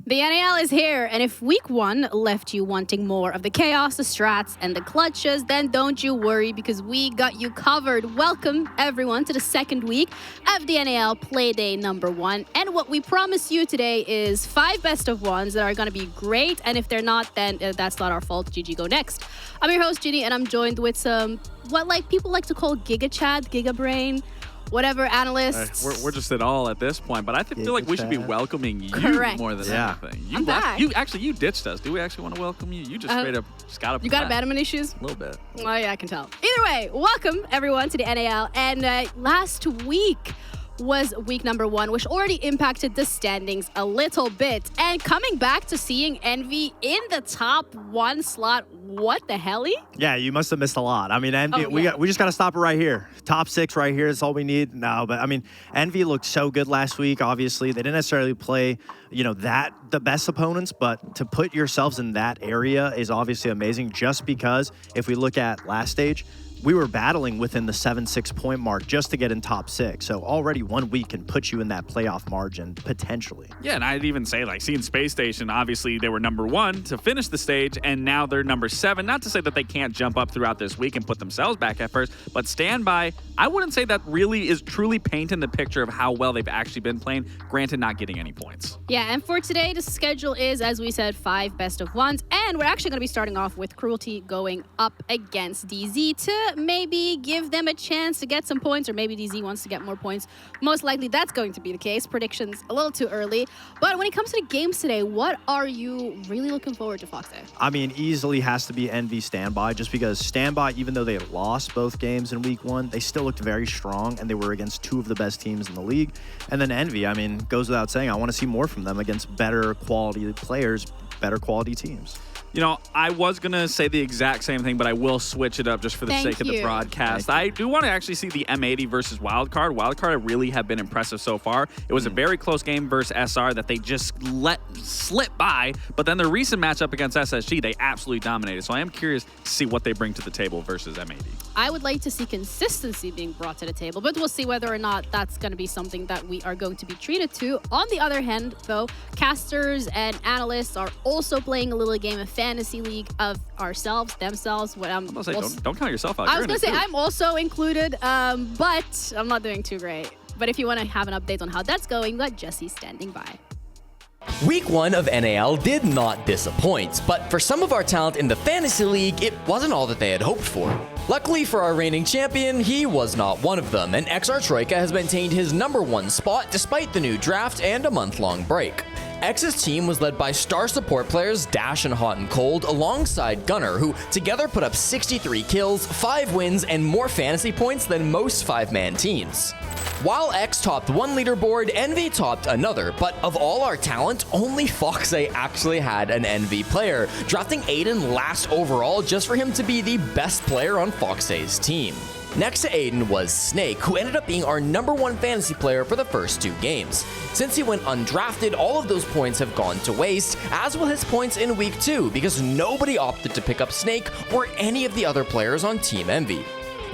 The NAL is here, and if week 1 left you wanting more of the chaos, the strats, and the clutches, then don't you worry because we got you covered. Welcome, everyone, to the second week of the NAL Playday number 1. And what we promise you today is 5 best of ones that are going to be great, and if they're not, then that's not our fault. GG, go next. I'm your host, Ginny, and I'm joined with some, people like to call Giga Chat, Giga Brain, whatever analysts. We're just at all at this point, but I feel like we should be welcoming you more than anything. I'm back. You ditched us. Do we actually want to welcome you? You just straight up just got up. You got abandonment issues? A little bit. Oh yeah, I can tell. Either way, welcome everyone to the NAL. And last week was week number 1, which already impacted the standings a little bit. And coming back to seeing Envy in the top 1 slot, what the helly? Yeah, you must have missed a lot. I mean, Envy, we just got to stop it right here. Top 6 right here is all we need. No, but I mean, Envy looked so good last week. Obviously, they didn't necessarily play, the best opponents, but to put yourselves in that area is obviously amazing just because if we look at last stage, we were battling within the 7-6 point mark just to get in top 6. So already 1 week can put you in that playoff margin, potentially. Yeah, and I'd even say, seeing Space Station, obviously they were number 1 to finish the stage, and now they're number 7. Not to say that they can't jump up throughout this week and put themselves back at first, but Standby, I wouldn't say that really is truly painting the picture of how well they've actually been playing, granted not getting any points. Yeah, and for today, the schedule is, as we said, 5 best of ones, and we're actually going to be starting off with Cruelty going up against DZ to maybe give them a chance to get some points, or maybe DZ wants to get more points. Most likely that's going to be the case. Predictions a little too early. But when it comes to the games today, what are you really looking forward to, Fox Day? I mean, easily has to be Envy Standby, just because Standby, even though they lost both games in week 1, they still looked very strong, and they were against 2 of the best teams in the league. And then Envy, I mean, goes without saying, I want to see more from them against better quality players, better quality teams. I was going to say the exact same thing, but I will switch it up just for the sake of the broadcast. I do want to actually see the M80 versus Wildcard. Wildcard really have been impressive so far. It was a very close game versus SR that they just let slip by, but then their recent matchup against SSG, they absolutely dominated. So I am curious to see what they bring to the table versus M80. I would like to see consistency being brought to the table, but we'll see whether or not that's going to be something that we are going to be treated to. On the other hand, though, casters and analysts are also playing a little game of fantasy league of themselves. What I'm gonna say, don't count yourself out. I was gonna say I'm also included, but I'm not doing too great. But if you want to have an update on how that's going, we got Jesse standing by. Week 1 of NAL did not disappoint, but for some of our talent in the Fantasy League, it wasn't all that they had hoped for. Luckily for our reigning champion, he was not one of them, and XR Troika has maintained his number 1 spot despite the new draft and a month-long break. X's team was led by star support players Dash and Hot and Cold alongside Gunner, who together put up 63 kills, 5 wins, and more fantasy points than most 5-man teams. While X topped one leaderboard, Envy topped another, but of all our talent, only Foxay actually had an Envy player, drafting Aiden last overall just for him to be the best player on Foxay's team. Next to Aiden was Snake, who ended up being our number 1 fantasy player for the first 2 games. Since he went undrafted, all of those points have gone to waste, as will his points in week 2, because nobody opted to pick up Snake or any of the other players on Team Envy.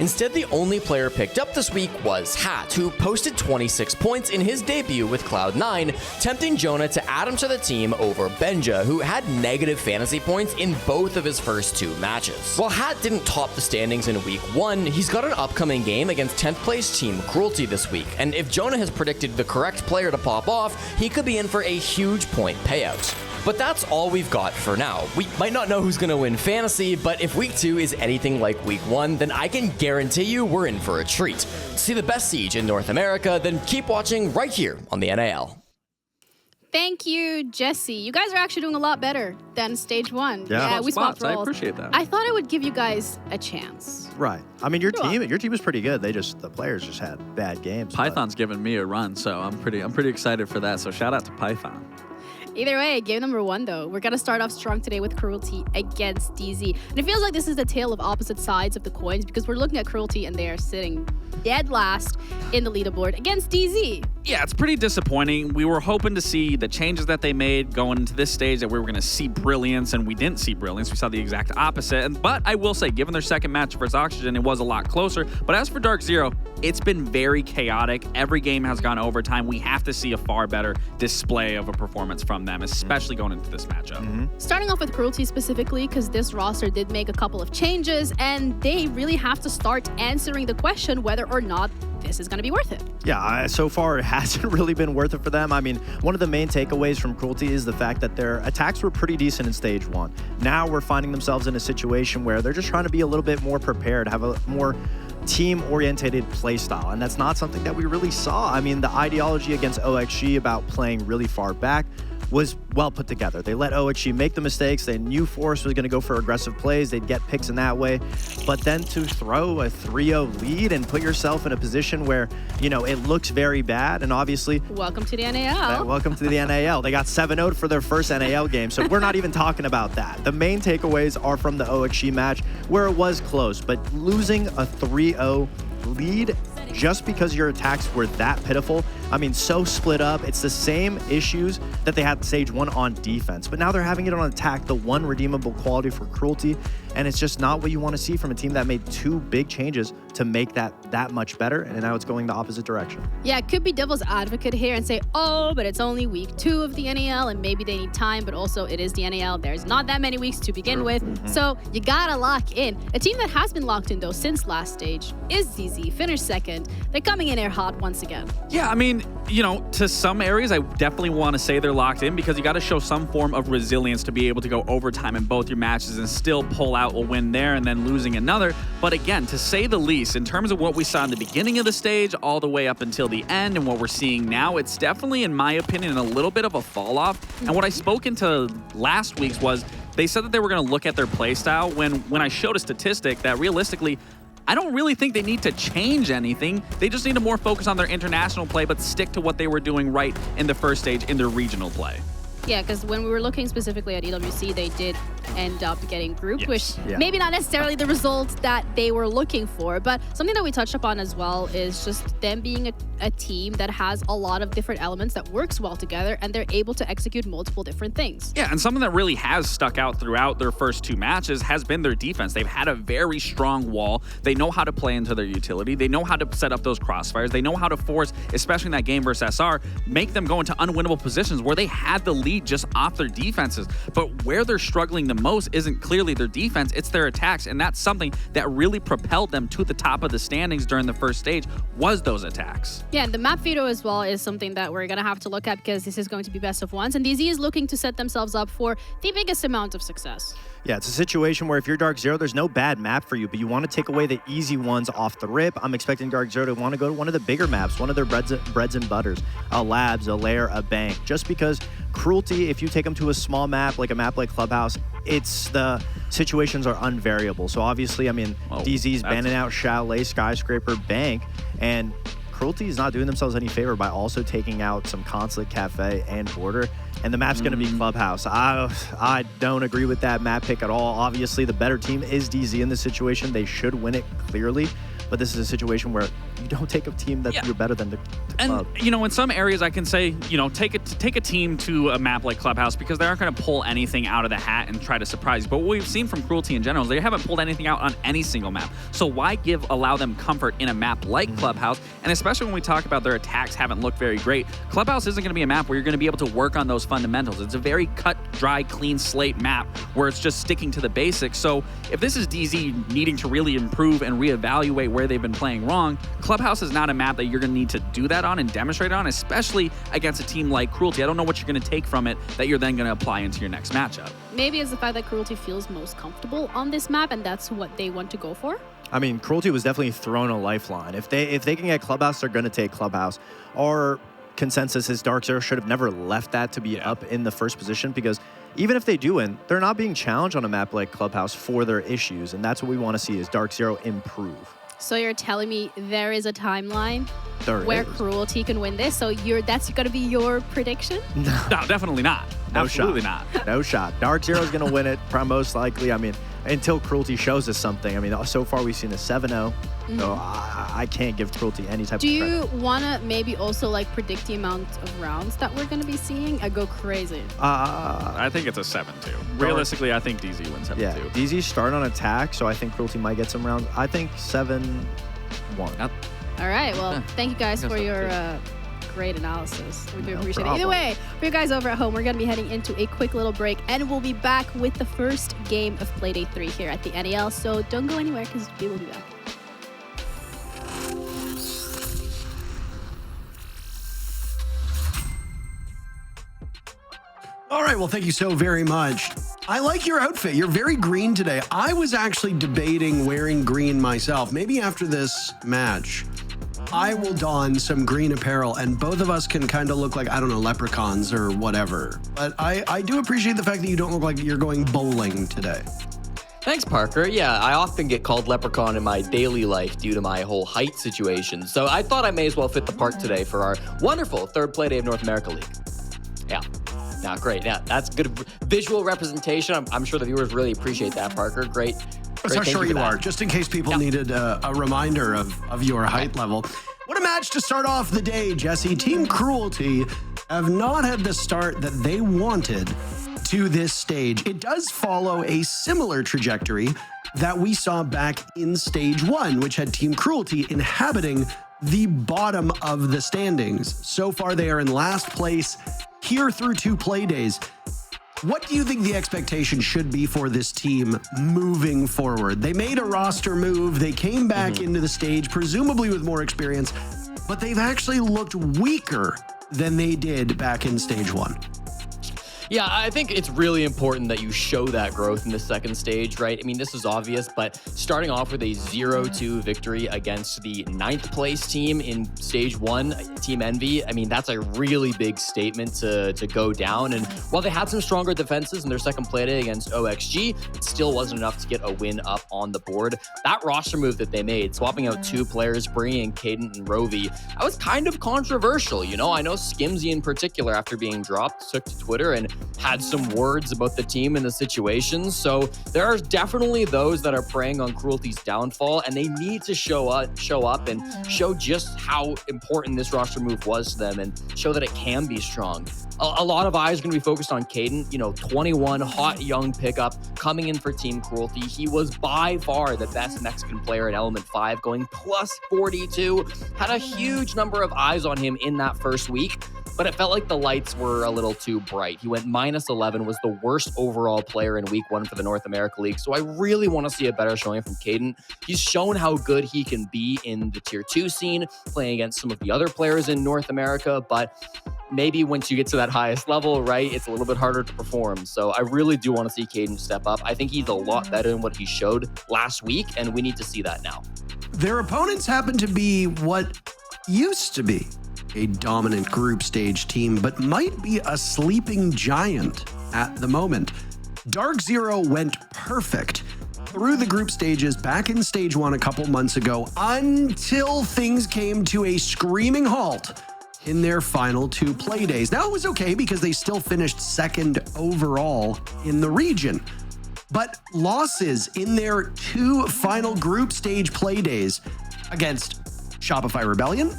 Instead, the only player picked up this week was Hat, who posted 26 points in his debut with Cloud9, tempting Jonah to add him to the team over Benja, who had negative fantasy points in both of his first 2 matches. While Hat didn't top the standings in week 1, he's got an upcoming game against 10th place team Cruelty this week, and if Jonah has predicted the correct player to pop off, he could be in for a huge point payout. But that's all we've got for now. We might not know who's gonna win fantasy, but if week 2 is anything like week 1, then I can guarantee you we're in for a treat. To see the best Siege in North America, then keep watching right here on the NAL. Thank you, Jesse. You guys are actually doing a lot better than stage 1. Yeah, we swapped roles. I appreciate that. I thought I would give you guys a chance. Right. I mean, your team was pretty good. The players just had bad games. Python's giving me a run, so I'm pretty excited for that. So shout out to Python. Either way, game number 1, though. We're going to start off strong today with Cruelty against DZ. And it feels like this is the tale of opposite sides of the coins because we're looking at Cruelty and they are sitting dead last in the leaderboard against DZ. Yeah, it's pretty disappointing. We were hoping to see the changes that they made going into this stage, that we were going to see brilliance, and we didn't see brilliance. We saw the exact opposite. But I will say, given their second match versus Oxygen, it was a lot closer. But as for Darkzero, it's been very chaotic. Every game has gone overtime. We have to see a far better display of a performance from from them, especially going into this matchup. Starting off with Cruelty specifically, because this roster did make a couple of changes, and they really have to start answering the question whether or not this is going to be worth it. Yeah, so far it hasn't really been worth it for them. I mean, one of the main takeaways from Cruelty is the fact that their attacks were pretty decent in stage 1. Now we're finding themselves in a situation where they're just trying to be a little bit more prepared, have a more team-orientated playstyle, and that's not something that we really saw. I mean, the ideology against OXG about playing really far back was well put together. They let OXG make the mistakes. They knew Force was going to go for aggressive plays. They'd get picks in that way. But then to throw a 3-0 lead and put yourself in a position where, you know, it looks very bad. And obviously, welcome to the NAL. Welcome to the NAL. They got 7-0 for their first NAL game. So we're not even talking about that. The main takeaways are from the OXG match where it was close, but losing a 3-0 lead just because your attacks were that pitiful. I mean, so split up. It's the same issues that they had stage 1 on defense, but now they're having it on attack, the one redeemable quality for Cruelty, and it's just not what you want to see from a team that made 2 big changes to make that much better, and now it's going the opposite direction. Yeah, it could be devil's advocate here and say, oh, but it's only week 2 of the NAL, and maybe they need time, but also it is the NAL. There's not that many weeks to begin with, so you gotta lock in. A team that has been locked in, though, since last stage is ZZ, finished 2nd. They're coming in air hot once again. Yeah, I mean, you know, to some areas, I definitely want to say they're locked in because you got to show some form of resilience to be able to go overtime in both your matches and still pull out a win there and then losing another. But again, to say the least, in terms of what we saw in the beginning of the stage all the way up until the end and what we're seeing now, it's definitely, in my opinion, a little bit of a fall off. And what I spoke into last week's was they said that they were going to look at their play style when I showed a statistic that realistically, I don't really think they need to change anything. They just need to more focus on their international play, but stick to what they were doing right in the first stage in their regional play. Yeah, because when we were looking specifically at EWC, they did end up getting grouped, which maybe not necessarily the results that they were looking for, but something that we touched upon as well is just them being a team that has a lot of different elements that works well together, and they're able to execute multiple different things. Yeah, and something that really has stuck out throughout their first 2 matches has been their defense. They've had a very strong wall. They know how to play into their utility. They know how to set up those crossfires. They know how to force, especially in that game versus SR, make them go into unwinnable positions where they had the lead just off their defenses. But where they're struggling the most isn't clearly their defense, it's their attacks, and that's something that really propelled them to the top of the standings during the first stage, was those attacks. Yeah, and the map veto as well is something that we're going to have to look at because this is going to be best of ones, and DZ is looking to set themselves up for the biggest amount of success. Yeah, it's a situation where if you're Darkzero, there's no bad map for you, but you want to take away the easy ones off the rip. I'm expecting Darkzero to want to go to one of the bigger maps, one of their breads and butters, a Labs, a Lair, a Bank, just because Cruelty, if you take them to a small map, like a map like Clubhouse, it's the situations are unvariable. So obviously, I mean, DZ's banning out Chalet, Skyscraper, Bank, and Cruelty is not doing themselves any favor by also taking out some Consulate, Cafe, and Border. And the map's going to be Clubhouse. I don't agree with that map pick at all. Obviously, the better team is DZ in this situation. They should win it clearly. But this is a situation where you don't take a team that you're better than the club. And, you know, in some areas I can say, you know, take a team to a map like Clubhouse because they aren't going to pull anything out of the hat and try to surprise you. But what we've seen from Cruelty in general is they haven't pulled anything out on any single map. So why allow them comfort in a map like Clubhouse? And especially when we talk about their attacks haven't looked very great, Clubhouse isn't going to be a map where you're going to be able to work on those fundamentals. It's a very cut, dry, clean slate map where it's just sticking to the basics. So if this is DZ needing to really improve and reevaluate where they've been playing wrong, Clubhouse is not a map that you're going to need to do that on and demonstrate on, especially against a team like Cruelty. I don't know what you're going to take from it that you're then going to apply into your next matchup. Maybe it's the fact that Cruelty feels most comfortable on this map, and that's what they want to go for. I mean, Cruelty was definitely thrown a lifeline. If they can get Clubhouse, they're going to take Clubhouse. Our consensus is Darkzero should have never left that to be up in the first position, because even if they do win, they're not being challenged on a map like Clubhouse for their issues, and that's what we want to see is Darkzero improve. So you're telling me there is a timeline where is. Cruelty can win this? So that's going to be your prediction? No, definitely not. No Absolutely shot. not. No shot. Darkzero's going to win it, most likely. I mean, until Cruelty shows us something. I mean, so far we've seen a 7-0. So I can't give Cruelty any type of credit. Do you want to maybe also like predict the amount of rounds that we're going to be seeing? I go crazy. I think it's a 7-2. Realistically, I think DZ wins 7-2. Yeah, DZ's starting on attack, so I think Cruelty might get some rounds. I think 7-1. All right. Well, thank you guys for your great analysis. We do appreciate it. problem. Either way, for you guys over at home, we're going to be heading into a quick little break, and we'll be back with the first game of Playdate 3 here at the NAL. So don't go anywhere because we will be back. All right, well, thank you so very much. I like your outfit. You're very green today. I was actually debating wearing green myself. Maybe after this match, I will don some green apparel and both of us can kind of look like, I don't know, leprechauns or whatever. But I do appreciate the fact that you don't look like you're going bowling today. Thanks, Parker. Yeah, I often get called leprechaun in my daily life due to my whole height situation. So I thought I may as well fit the part today for our wonderful third play day of North America League. Yeah. Yeah, great. Yeah, that's good visual representation. I'm sure the viewers really appreciate that, Parker. Great. That's how short you are, just in case people needed a reminder of your height level. What a match to start off the day, Jesse. Team Cruelty have not had the start that they wanted to this stage. It does follow a similar trajectory that we saw back in stage 1, which had Team Cruelty inhabiting the bottom of the standings. So far, they are in last place here through 2 play days. What do you think the expectation should be for this team moving forward? They made a roster move. They came back into the stage, presumably with more experience, but they've actually looked weaker than they did back in stage 1. Yeah, I think it's really important that you show that growth in the second stage, right? I mean, this is obvious, but starting off with a 0-2 victory against the 9th place team in stage 1, Team Envy, I mean, that's a really big statement to go down. And while they had some stronger defenses in their second play day against OXG, it still wasn't enough to get a win up on the board. That roster move that they made, swapping out 2 players, bringing in Caden and Rovi, that was kind of controversial, you know? I know Skimsy in particular, after being dropped, took to Twitter and had some words about the team and the situation. So there are definitely those that are preying on Cruelty's downfall, and they need to show up and show just how important this roster move was to them and show that it can be strong. A lot of eyes are going to be focused on Caden, you know, 21, hot young pickup coming in for Team Cruelty. He was by far the best Mexican player in Element 5, going plus 42. Had a huge number of eyes on him in that first week, but it felt like the lights were a little too bright. He went minus 11, was the worst overall player in week 1 for the North America League. So I really want to see a better showing from Caden. He's shown how good he can be in the tier 2 scene, playing against some of the other players in North America, but maybe once you get to that highest level, right, it's a little bit harder to perform. So I really do want to see Caden step up. I think he's a lot better than what he showed last week, and we need to see that now. Their opponents happen to be what used to be a dominant group stage team, but might be a sleeping giant at the moment. Darkzero went perfect through the group stages back in stage 1 a couple months ago until things came to a screaming halt in their final 2 play days. Now, it was okay because they still finished 2nd overall in the region, but losses in their 2 final group stage play days against Shopify Rebellion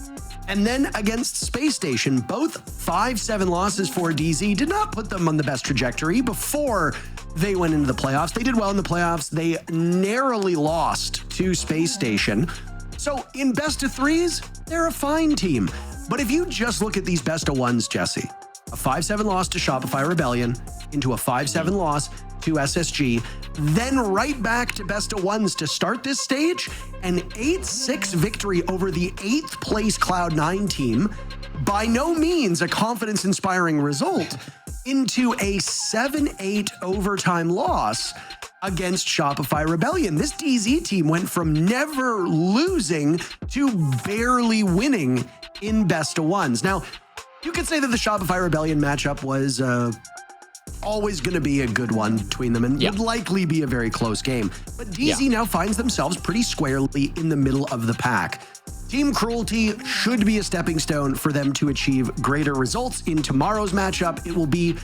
and then against Space Station, both 5-7 losses for DZ, did not put them on the best trajectory before they went into the playoffs. They did well in the playoffs. They narrowly lost to Space Station. So in best of 3s, they're a fine team. But if you just look at these best of 1s, Jesse, a 5-7 loss to Shopify Rebellion into a 5-7 loss to SSG, then right back to best of 1s to start this stage, an 8-6 victory over the 8th place Cloud9 team, by no means a confidence-inspiring result, into a 7-8 overtime loss against Shopify Rebellion. This DZ team went from never losing to barely winning in best of 1s. Now, you could say that the Shopify Rebellion matchup was always going to be a good one between them and would likely be a very close game. But DZ now finds themselves pretty squarely in the middle of the pack. Team Cruelty should be a stepping stone for them to achieve greater results in tomorrow's matchup. It will be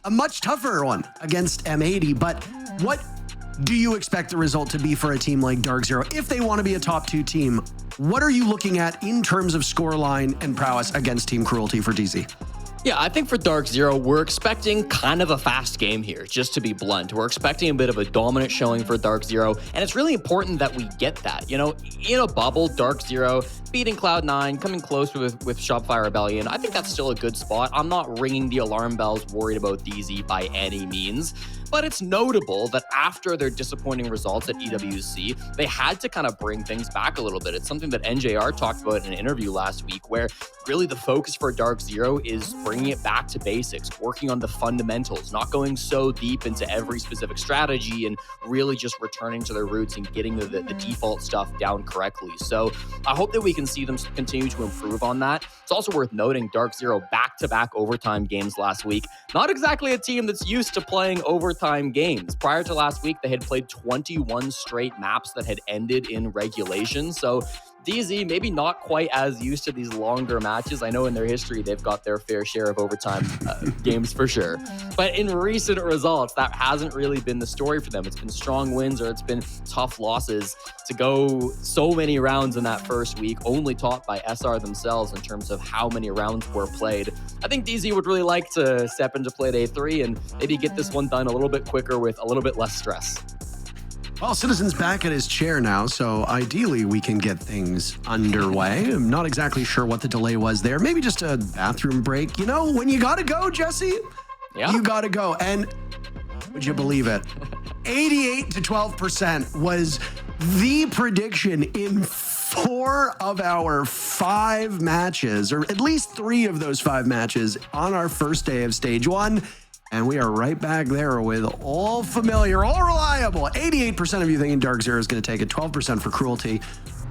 a much tougher one against M80, but what do you expect the result to be for a team like Darkzero if they want to be a top 2 team? What are you looking at in terms of scoreline and prowess against Team Cruelty for DZ? Yeah, I think for Darkzero, we're expecting kind of a fast game here, just to be blunt. We're expecting a bit of a dominant showing for Darkzero, and it's really important that we get that. You know, in a bubble, Darkzero beating Cloud9, coming close with Shopify Rebellion, I think that's still a good spot. I'm not ringing the alarm bells worried about DZ by any means. But it's notable that after their disappointing results at EWC, they had to kind of bring things back a little bit. It's something that NJR talked about in an interview last week, where really the focus for Darkzero is bringing it back to basics, working on the fundamentals, not going so deep into every specific strategy, and really just returning to their roots and getting the default stuff down correctly. So I hope that we can see them continue to improve on that. It's also worth noting Darkzero back-to-back overtime games last week. Not exactly a team that's used to playing overtime games. Prior to last week, they had played 21 straight maps that had ended in regulation. So DZ maybe not quite as used to these longer matches. I know in their history, they've got their fair share of overtime games for sure. But in recent results, that hasn't really been the story for them. It's been strong wins or it's been tough losses. To go so many rounds in that first week, only topped by SR themselves in terms of how many rounds were played. I think DZ would really like to step into play day 3 and maybe get this one done a little bit quicker with a little bit less stress. Well, Citizen's back at his chair now, so ideally we can get things underway. I'm not exactly sure what the delay was there. Maybe just a bathroom break. You know, when you gotta go, Jesse, you gotta go. And would you believe it? 88 to 12% was the prediction in 4 of our 5 matches, or at least 3 of those 5 matches on our first day of stage 1. And we are right back there with all familiar, all reliable. 88% of you thinking Darkzero is going to take it, 12% for Cruelty.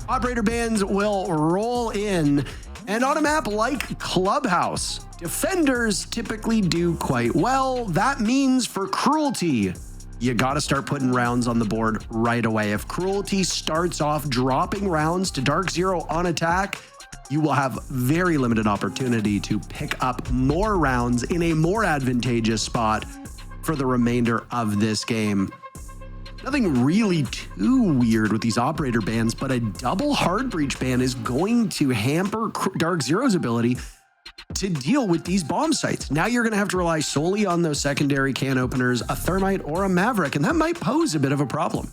Operator bans will roll in. And on a map like Clubhouse, defenders typically do quite well. That means for Cruelty, you got to start putting rounds on the board right away. If Cruelty starts off dropping rounds to Darkzero on attack, you will have very limited opportunity to pick up more rounds in a more advantageous spot for the remainder of this game. Nothing really too weird with these operator bans, but a double hard breach ban is going to hamper Darkzero's ability to deal with these bomb sites. Now you're going to have to rely solely on those secondary can openers, a Thermite or a Maverick, and that might pose a bit of a problem.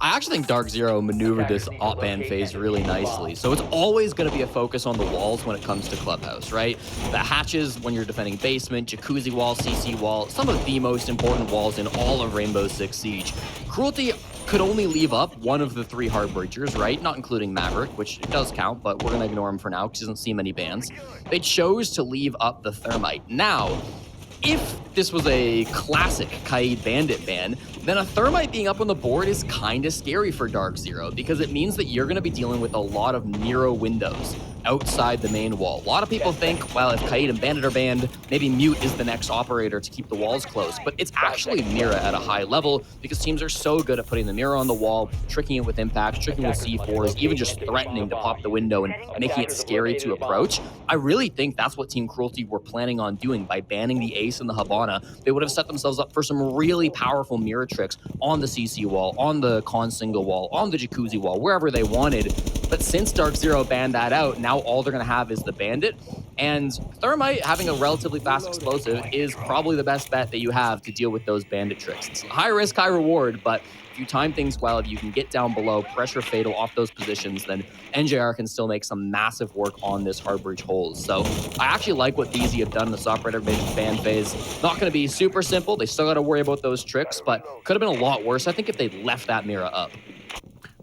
I actually think Darkzero maneuvered this op ban phase really nicely. So it's always going to be a focus on the walls when it comes to Clubhouse, right? The hatches when you're defending basement, jacuzzi wall, CC wall, some of the most important walls in all of Rainbow Six Siege. Cruelty could only leave up one of the 3 hard breachers, right? Not including Maverick, which does count, but we're going to ignore him for now because he doesn't see many bans. They chose to leave up the Thermite. Now, if this was a classic Kaid Bandit ban, then a Thermite being up on the board is kind of scary for Darkzero because it means that you're going to be dealing with a lot of Nero windows outside the main wall. A lot of people think, well, if Kaid and Bandit are banned, maybe Mute is the next operator to keep the walls closed. But it's actually Mira at a high level because teams are so good at putting the Mira on the wall, tricking it with impacts, tricking with C4s, even just threatening to pop the window and making it scary to approach. I really think that's what Team Cruelty were planning on doing by banning the Ace and the Habana. They would have set themselves up for some really powerful Mira tricks on the CC wall, on the con single wall, on the jacuzzi wall, wherever they wanted. But since Darkzero banned that out, now all they're going to have is the Bandit. And Thermite, having a relatively fast explosive, is probably the best bet that you have to deal with those Bandit tricks. It's high risk, high reward, but if you time things well, if you can get down below, pressure Fatal off those positions, then NJR can still make some massive work on this hard breach holes. So I actually like what DZ have done in this operator ban phase. Not going to be super simple. They still got to worry about those tricks, but could have been a lot worse, I think, if they left that Mira up.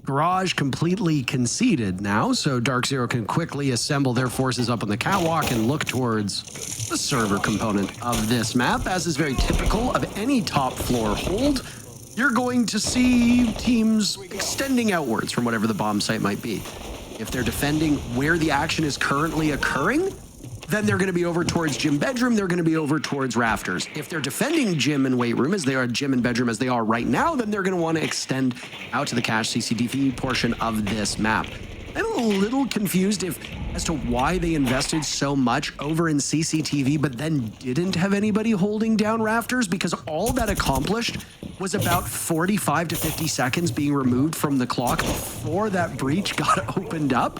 Garage completely conceded now, so Darkzero can quickly assemble their forces up on the catwalk and look towards the server component of this map. As is very typical of any top floor hold, you're going to see teams extending outwards from whatever the bomb site might be. If they're defending where the action is currently occurring, then they're going to be over towards gym bedroom, they're going to be over towards rafters. If they're defending gym and weight room as they are gym and bedroom as they are right now, then they're going to want to extend out to the cache CCTV portion of this map. I'm a little confused as to why they invested so much over in CCTV, but then didn't have anybody holding down rafters, because all that accomplished was about 45 to 50 seconds being removed from the clock before that breach got opened up.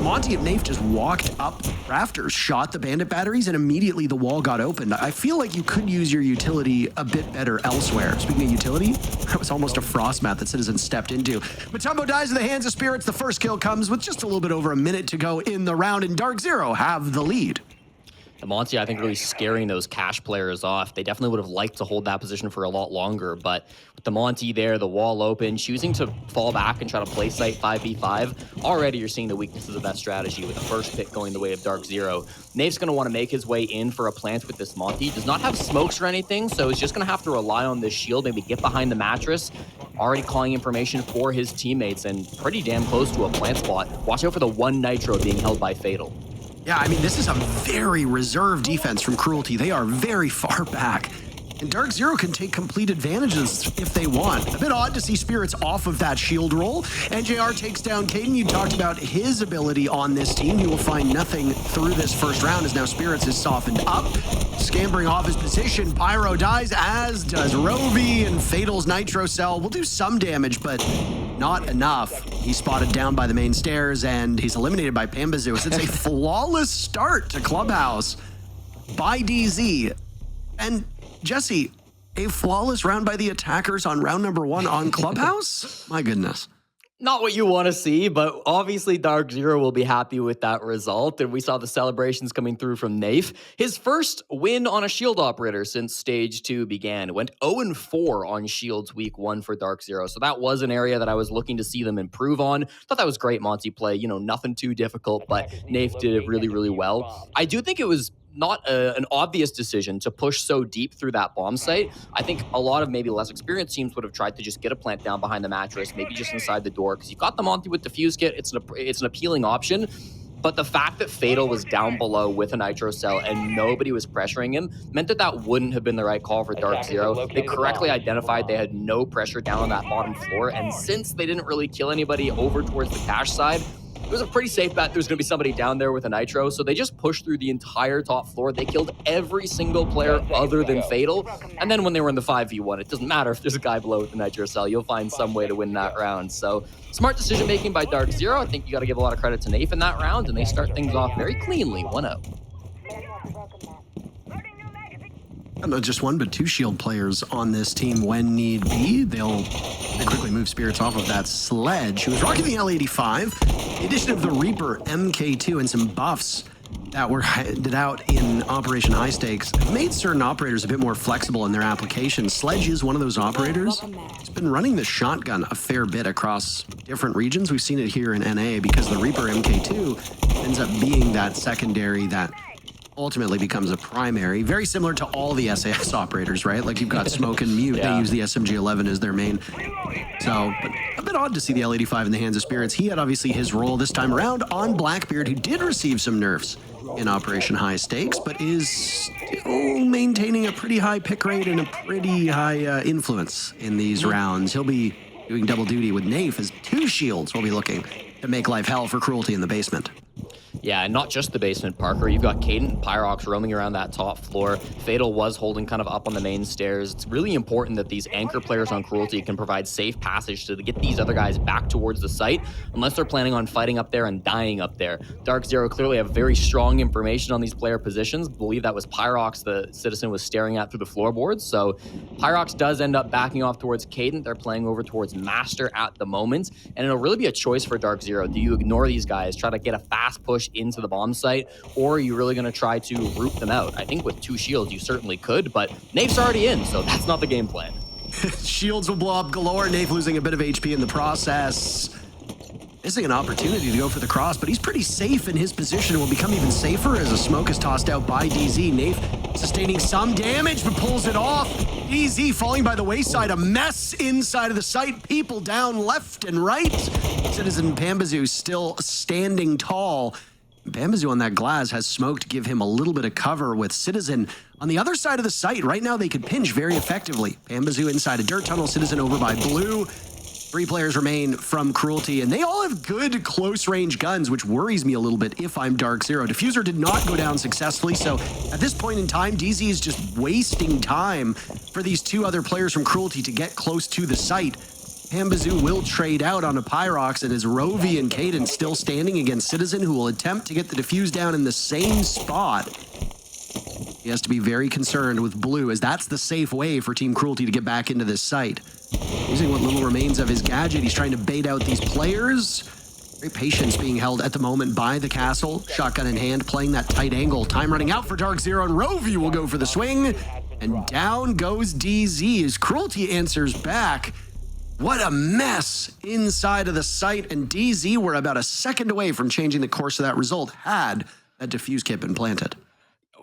Monty and Nafe just walked up rafters, shot the bandit batteries, and immediately the wall got opened. I feel like you could use your utility a bit better elsewhere. Speaking of utility, that was almost a frost mat that Citizen stepped into. Matumbo dies in the hands of Spirits. The first kill comes with just a little bit over a minute to go in the round, and Darkzero have the lead. The Monty, I think, really scaring those cash players off. They definitely would have liked to hold that position for a lot longer, but with the Monty there, the wall open, choosing to fall back and try to play site 5v5, already you're seeing the weaknesses of that strategy with the first pick going the way of Darkzero. Nafe's going to want to make his way in for a plant with this Monty. Does not have smokes or anything, so he's just going to have to rely on this shield, maybe get behind the mattress, already calling information for his teammates, and pretty damn close to a plant spot. Watch out for the one Nitro being held by Fatal. Yeah, I mean, this is a very reserved defense from Cruelty. They are very far back. And Darkzero can take complete advantages if they want. A bit odd to see Spirits off of that shield roll. NJR takes down Caden. You talked about his ability on this team. He will find nothing through this first round as now Spirits is softened up. Scampering off his position, Pyro dies, as does Rovi, and Fatal's Nitro Cell will do some damage, but not enough. He's spotted down by the main stairs, and he's eliminated by Pambazoos. It's a flawless start to Clubhouse by DZ. And Jesse, a flawless round by the attackers on round number 1 on Clubhouse? My goodness. Not what you want to see, but obviously Darkzero will be happy with that result, and we saw the celebrations coming through from Nafe. His first win on a shield operator since stage 2 began. It went 0-4 on shields week 1 for Darkzero, so that was an area that I was looking to see them improve on. Thought that was great Monty play, you know, nothing too difficult, but Nafe did it really, really well. I do think it was not an obvious decision to push so deep through that bomb site. I think a lot of maybe less experienced teams would have tried to just get a plant down behind the mattress, maybe just inside the door, because you've got the Monty with Diffuse Kit. It's an appealing option. But the fact that Fatal was down below with a Nitro Cell and nobody was pressuring him meant that that wouldn't have been the right call for Darkzero. They correctly identified they had no pressure down on that bottom floor, and since they didn't really kill anybody over towards the cash side, it was a pretty safe bet there's going to be somebody down there with a Nitro, so they just pushed through the entire top floor. They killed every single player other than Fatal, and then when they were in the 5v1, it doesn't matter if there's a guy below with the Nitro Cell. You'll find some way to win that round. So smart decision-making by Darkzero. I think you got to give a lot of credit to Nafe in that round, and they start things off very cleanly, 1-0. Not just one, but 2 shield players on this team when need be. They quickly move Spirits off of that sledge, who was rocking the L85. The addition of the Reaper MK2 and some buffs that were handed out in Operation High Stakes made certain operators a bit more flexible in their application. Sledge is one of those operators. It's been running the shotgun a fair bit across different regions. We've seen it here in NA because the Reaper MK2 ends up being that secondary that ultimately becomes a primary, very similar to all the SAS operators, right? Like you've got Smoke and Mute, They use the SMG-11 as their main. So, but a bit odd to see the L85 in the hands of Spirits. He had obviously his role this time around on Blackbeard, who did receive some nerfs in Operation High Stakes, but is still maintaining a pretty high pick rate and a pretty high influence in these rounds. He'll be doing double duty with Nafe as 2 shields will be looking to make life hell for Cruelty in the basement. Yeah, and not just the basement, Parker. You've got Caden and Pyrox roaming around that top floor. Fatal was holding kind of up on the main stairs. It's really important that these anchor players on Cruelty can provide safe passage to get these other guys back towards the site, unless they're planning on fighting up there and dying up there. Darkzero clearly have very strong information on these player positions. I believe that was Pyrox the Citizen was staring at through the floorboards. So Pyrox does end up backing off towards Caden. They're playing over towards Master at the moment, and it'll really be a choice for Darkzero. Do you ignore these guys, try to get a fast push into the bomb site, or are you really going to try to root them out? I think with 2 shields you certainly could, but Nafe's already in, so that's not the game plan. Shields will blow up galore. Nafe losing a bit of HP in the process. Missing an opportunity to go for the cross, but he's pretty safe in his position and will become even safer as a smoke is tossed out by DZ. Nafe sustaining some damage, but pulls it off. DZ falling by the wayside, a mess inside of the site. People down left and right. Citizen Pambazoo still standing tall. Pambazoo on that glass has smoke to give him a little bit of cover with Citizen on the other side of the site. Right now they could pinch very effectively. Pambazoo inside a dirt tunnel, Citizen over by blue. 3 players remain from Cruelty, and they all have good close-range guns, which worries me a little bit if I'm Darkzero. Diffuser did not go down successfully, so at this point in time, DZ is just wasting time for these 2 other players from Cruelty to get close to the site. Hambazoo will trade out on a Pyrox, and as Rovi and Caden still standing against Citizen, who will attempt to get the defuse down in the same spot. He has to be very concerned with Blue, as that's the safe way for Team Cruelty to get back into this site. Using what little remains of his gadget, he's trying to bait out these players. Great patience being held at the moment by the castle. Shotgun in hand, playing that tight angle. Time running out for Darkzero, and Rovi will go for the swing. And down goes DZ as Cruelty answers back. What a mess inside of the site. And DZ were about a second away from changing the course of that result had that defuse kit been planted.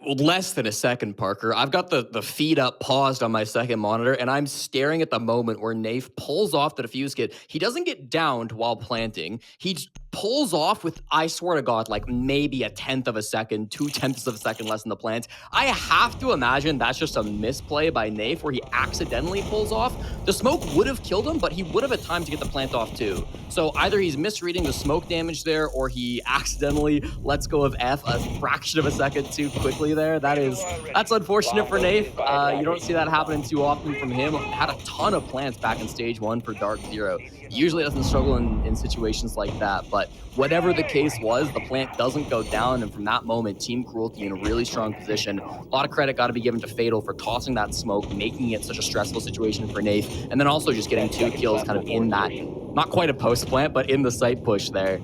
Less than a second, Parker. I've got the feed up paused on my second monitor, and I'm staring at the moment where Nafe pulls off the defuse kit. He doesn't get downed while planting. He pulls off with, I swear to God, like maybe a 1/10 of a second, 2/10 of a second less than the plant. I have to imagine that's just a misplay by Nafe where he accidentally pulls off. The smoke would have killed him, but he would have had time to get the plant off too. So either he's misreading the smoke damage there, or he accidentally lets go of F a fraction of a second too quickly there. That's unfortunate for Nafe. You don't see that happening too often from him. Had a ton of plants back in stage 1 for Darkzero. Usually doesn't struggle in situations like that, but whatever the case was, the plant doesn't go down, and from that moment, Team Cruelty in a really strong position. A lot of credit got to be given to Fatal for tossing that smoke, making it such a stressful situation for Nafe, and then also just getting 2 kills kind of in that, not quite a post plant, but in the site push there.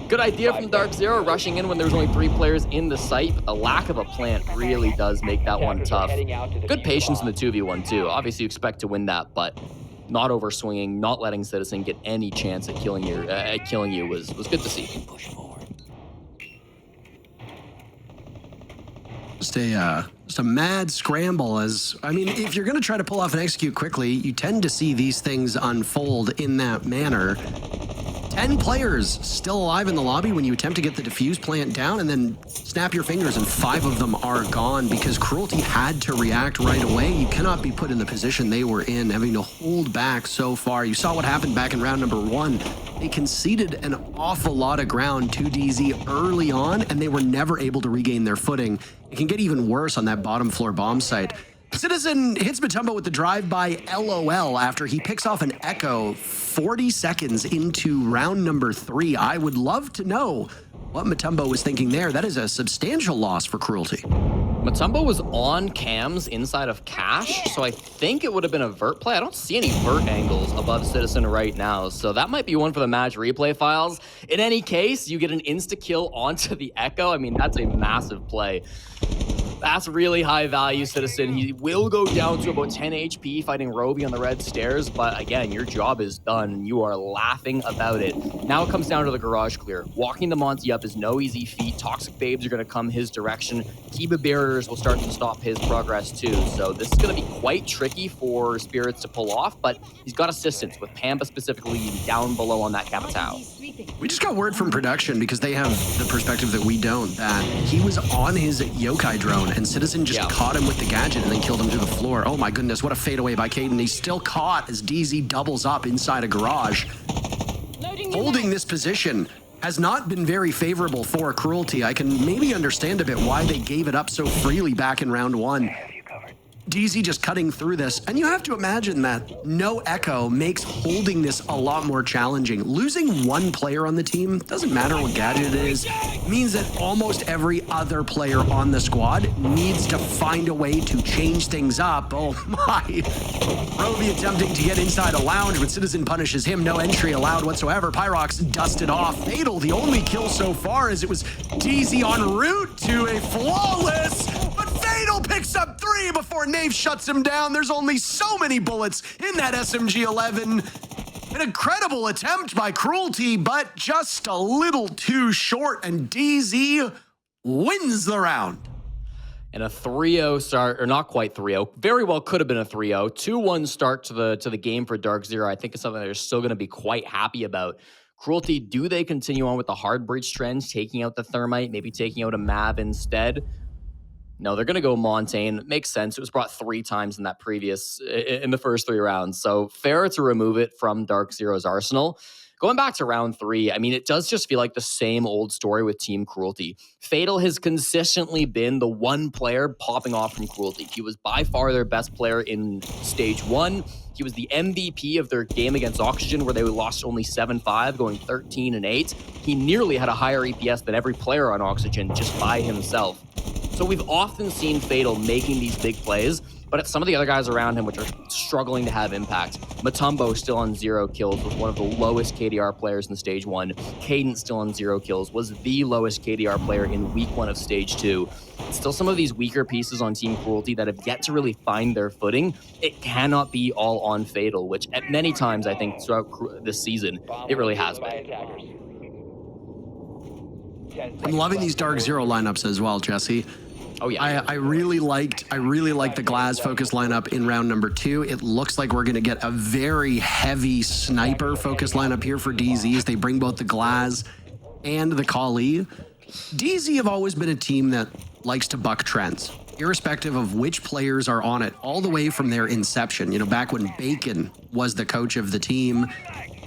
Good idea from Darkzero, rushing in when there's only 3 players in the site, but the lack of a plant really does make that one tough. Good patience in the 2v1 too. Obviously you expect to win that, but not over-swinging, not letting Citizen get any chance at killing you was good to see. Just a mad scramble. As I mean, if you're going to try to pull off and execute quickly, you tend to see these things unfold in that manner. 10 players still alive in the lobby when you attempt to get the defuse plant down, and then snap your fingers and 5 of them are gone because Cruelty had to react right away. You cannot be put in the position they were in, having to hold back so far. You saw what happened back in round number 1. They conceded an awful lot of ground to DZ early on, and they were never able to regain their footing. It can get even worse on that bottom floor bomb site. Citizen hits Matumbo with the drive-by LOL after he picks off an Echo 40 seconds into round number 3. I would love to know what Matumbo was thinking there. That is a substantial loss for Cruelty. Matumbo was on cams inside of Cash, so I think it would have been a vert play. I don't see any vert angles above Citizen right now, so that might be one for the match replay files. In any case, you get an insta-kill onto the Echo. I mean, that's a massive play. That's really high value, Citizen. He will go down to about 10 HP fighting Roby on the red stairs, but again, your job is done and you are laughing about it. Now it comes down to the garage clear. Walking the Monty up is no easy feat. Toxic Babes are going to come his direction. Kiba barriers will start to stop his progress too, so this is going to be quite tricky for Spirits to pull off, but he's got assistance with Pampa specifically down below on that Capitao. We just got word from production, because they have the perspective that we don't, that he was on his yokai drone and Citizen just caught him with the gadget and then killed him to the floor. Oh my goodness, what a fadeaway by Caden. He's still caught as DZ doubles up inside a garage. Holding this position has not been very favorable for Cruelty. I can maybe understand a bit why they gave it up so freely back in round 1. DZ just cutting through this, and you have to imagine that no Echo makes holding this a lot more challenging. Losing 1 player on the team, doesn't matter what gadget it is, means that almost every other player on the squad needs to find a way to change things up. Oh my. Roby attempting to get inside a lounge, but Citizen punishes him. No entry allowed whatsoever. Pyrox dusted off. Fatal, the only kill so far, as it was DZ en route to a flawless, but Fatal picks up 3 before Nave shuts him down. There's only so many bullets in that SMG-11. An incredible attempt by Cruelty, but just a little too short, and DZ wins the round. And a 3-0 start, or not quite 3-0, very well could have been a 3-0. 2-1 start to the game for Darkzero. I think it's something they're still going to be quite happy about. Cruelty, do they continue on with the hard breach trends, taking out the Thermite, maybe taking out a Mav instead? No, they're going to go Montaigne. Makes sense. It was brought 3 times in the first 3 rounds. So fair to remove it from Darkzero's arsenal. Going back to round 3, I mean, it does just feel like the same old story with Team Cruelty. Fatal has consistently been the one player popping off from Cruelty. He was by far their best player in stage 1. He was the MVP of their game against Oxygen, where they lost only 7-5, going 13-8. He nearly had a higher EPS than every player on Oxygen just by himself. So we've often seen Fatal making these big plays, but some of the other guys around him which are struggling to have impact. Matumbo still on 0 kills, was one of the lowest KDR players in stage 1. Cadence still on 0 kills, was the lowest KDR player in week 1 of stage 2. Still some of these weaker pieces on Team Cruelty that have yet to really find their footing. It cannot be all on Fatal, which at many times I think throughout this season, it really has been. I'm loving these Darkzero lineups as well, Jesse. Oh yeah, I really liked the Glaz focus lineup in round number 2. It looks like we're going to get a very heavy sniper focus lineup here for DZ as they bring both the Glaz and the Kali. DZ have always been a team that likes to buck trends, irrespective of which players are on it, all the way from their inception. You know, back when Bacon was the coach of the team,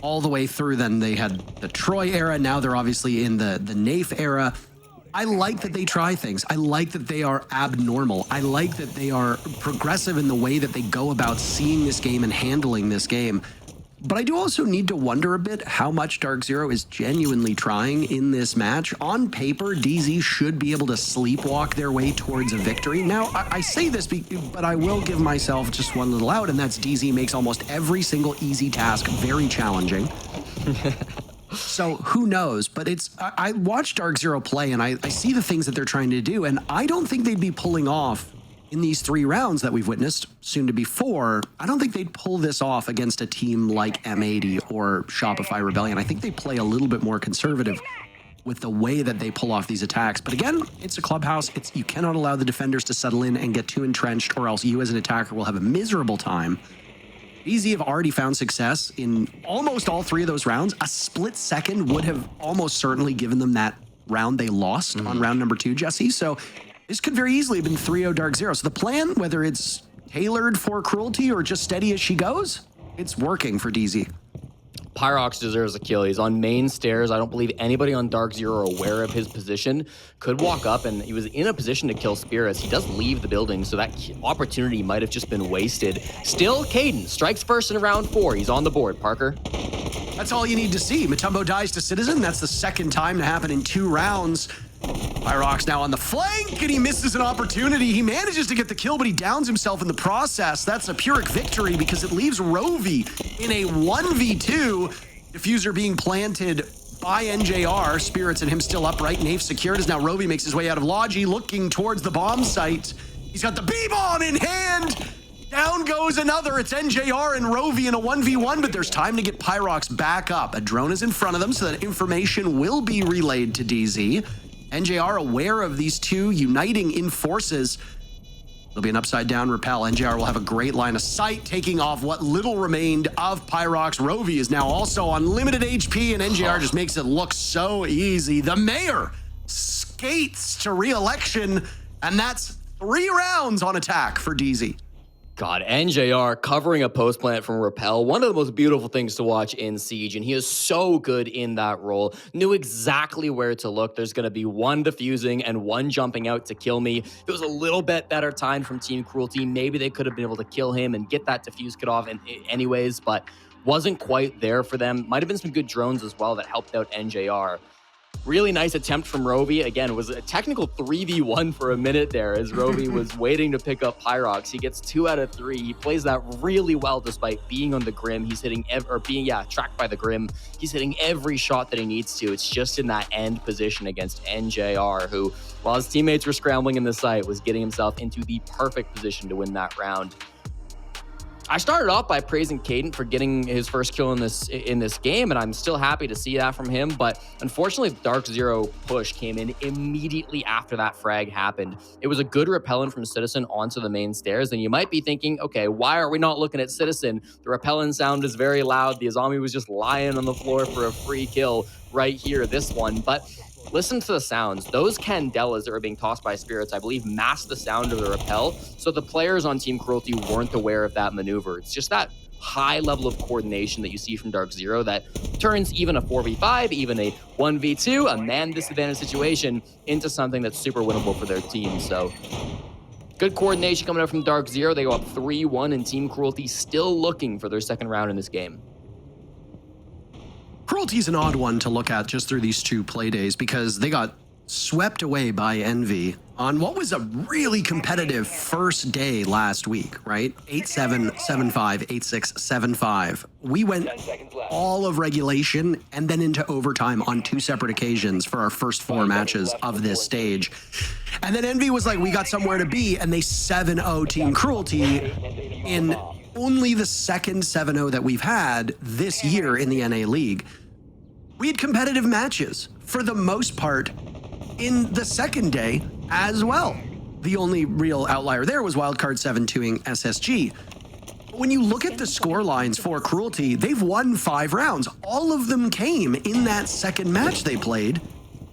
all the way through, then they had the Troy era. Now they're obviously in the Nafe era. I like that they try things. I like that they are abnormal. I like that they are progressive in the way that they go about seeing this game and handling this game. But I do also need to wonder a bit how much Darkzero is genuinely trying in this match. On paper, DZ should be able to sleepwalk their way towards a victory. Now, I say this, but I will give myself just one little out, and that's DZ makes almost every single easy task very challenging. So who knows? But I watch Darkzero play, and I see the things that they're trying to do, and I don't think they'd be pulling off in these 3 rounds that we've witnessed, soon to be 4. I don't think they'd pull this off against a team like M80 or Shopify Rebellion. I think they play a little bit more conservative with the way that they pull off these attacks. But again, it's a clubhouse. You cannot allow the defenders to settle in and get too entrenched, or else you as an attacker will have a miserable time. DZ have already found success in almost all 3 of those rounds. A split second would have almost certainly given them that round they lost on round number 2, Jesse. So this could very easily have been 3-0 Darkzero. So the plan, whether it's tailored for Cruelty or just steady as she goes, it's working for DZ. Pyrox deserves a kill. He's on main stairs. I don't believe anybody on Darkzero are aware of his position. Could walk up, and he was in a position to kill Spirits. He does leave the building, so that opportunity might have just been wasted. Still, Caden strikes first in round 4. He's on the board, Parker. That's all you need to see. Matumbo dies to Citizen. That's the second time to happen in 2 rounds. Pyrox now on the flank, and he misses an opportunity. He manages to get the kill, but he downs himself in the process. That's a Pyrrhic victory because it leaves Rovi in a 1v2. Diffuser being planted by NJR. Spirits and him still upright. Nafe secured as now Rovi makes his way out of Logi, looking towards the bomb site. He's got the B-bomb in hand. Down goes another. It's NJR and Rovi in a 1v1, but there's time to get Pyrox back up. A drone is in front of them, so that information will be relayed to DZ. NJR aware of these 2 uniting in forces. There'll be an upside down rappel. NJR will have a great line of sight, taking off what little remained of Pyrox. Rovi is now also on limited HP, and NJR just makes it look so easy. The mayor skates to re-election, and that's 3 rounds on attack for DZ. God, NJR covering a post plant from Rappel, one of the most beautiful things to watch in Siege, and he is so good in that role. Knew exactly where to look. There's going to be 1 defusing and 1 jumping out to kill me. If it was a little bit better time from Team Cruelty, maybe they could have been able to kill him and get that defuse kit off anyways, but wasn't quite there for them. Might have been some good drones as well that helped out NJR. Really nice attempt from Rovi. Again, it was a technical 3v1 for a minute there as Rovi was waiting to pick up Pyrox. He gets 2 out of 3. He plays that really well despite being on the Grim. He's hitting, tracked by the Grim. He's hitting every shot that he needs to. It's just in that end position against NJR, who, while his teammates were scrambling in the site, was getting himself into the perfect position to win that round. I started off by praising Caden for getting his first kill in this game, and I'm still happy to see that from him, but unfortunately, the Darkzero push came in immediately after that frag happened. It was a good repellent from Citizen onto the main stairs, and you might be thinking, okay, why are we not looking at Citizen? The repellent sound is very loud. The Azami was just lying on the floor for a free kill right here, this one, but listen to the sounds. Those candelas that were being tossed by Spirits, I believe, masked the sound of the rappel, so the players on Team Cruelty weren't aware of that maneuver. It's just that high level of coordination that you see from Darkzero that turns even a 4v5, even a 1v2, a man disadvantage situation, into something that's super winnable for their team. So good coordination coming out from Darkzero. They go up 3-1, and Team Cruelty still looking for their second round in this game. Cruelty's an odd one to look at just through these 2 play days because they got swept away by Envy on what was a really competitive first day last week, right? 8-7, 7-5, 8-6, 7-5. We went all of regulation and then into overtime on 2 separate occasions for our first 4 matches of this stage. And then Envy was like, we got somewhere to be, and they 7-0 Team Cruelty in only the second 7-0 that we've had this year in the NA League. We had competitive matches, for the most part, in the second day as well. The only real outlier there was Wildcard 7-2ing SSG. When you look at the score lines for Cruelty, they've won 5 rounds. All of them came in that second match they played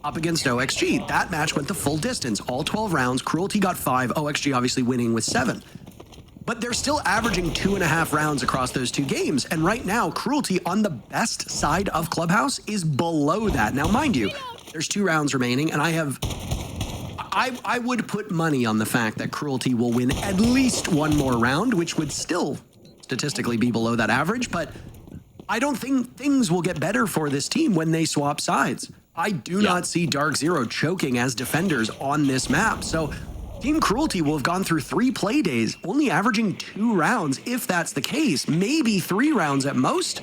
up against OXG. That match went the full distance, all 12 rounds. Cruelty got 5, OXG obviously winning with 7. But they're still averaging 2.5 rounds across those 2 games. And right now, Cruelty on the best side of Clubhouse is below that. Now, mind you, there's 2 rounds remaining, and I would put money on the fact that Cruelty will win at least 1 more round, which would still statistically be below that average. But I don't think things will get better for this team when they swap sides. I do not see Darkzero choking as defenders on this map. So Team Cruelty will have gone through 3 play days, only averaging 2 rounds, if that's the case, maybe 3 rounds at most,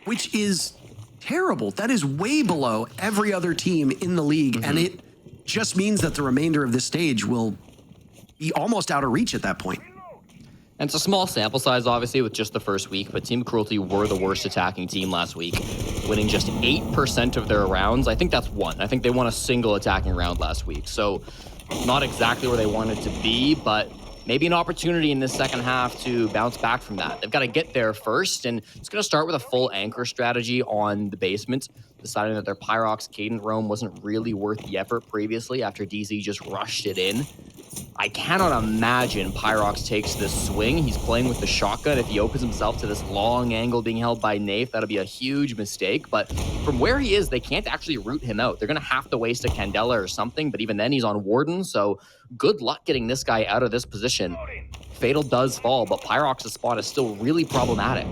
which is terrible. That is way below every other team in the league, and it just means that the remainder of this stage will be almost out of reach at that point. And it's a small sample size, obviously, with just the first week, but Team Cruelty were the worst attacking team last week, winning just 8% of their rounds. I think that's 1. I think they won a single attacking round last week, so not exactly where they wanted to be, but maybe an opportunity in this second half to bounce back from that. They've got to get there first, and it's going to start with a full anchor strategy on the basement, deciding that their Pyrox Cadent roam wasn't really worth the effort previously after DZ just rushed it in. I cannot imagine Pyrox takes this swing. He's playing with the shotgun. If he opens himself to this long angle being held by Nafe, that'll be a huge mistake. But from where he is, they can't actually root him out. They're going to have to waste a Candela or something, but even then he's on Warden, so good luck getting this guy out of this position. Fatal does fall, but Pyrox's spot is still really problematic.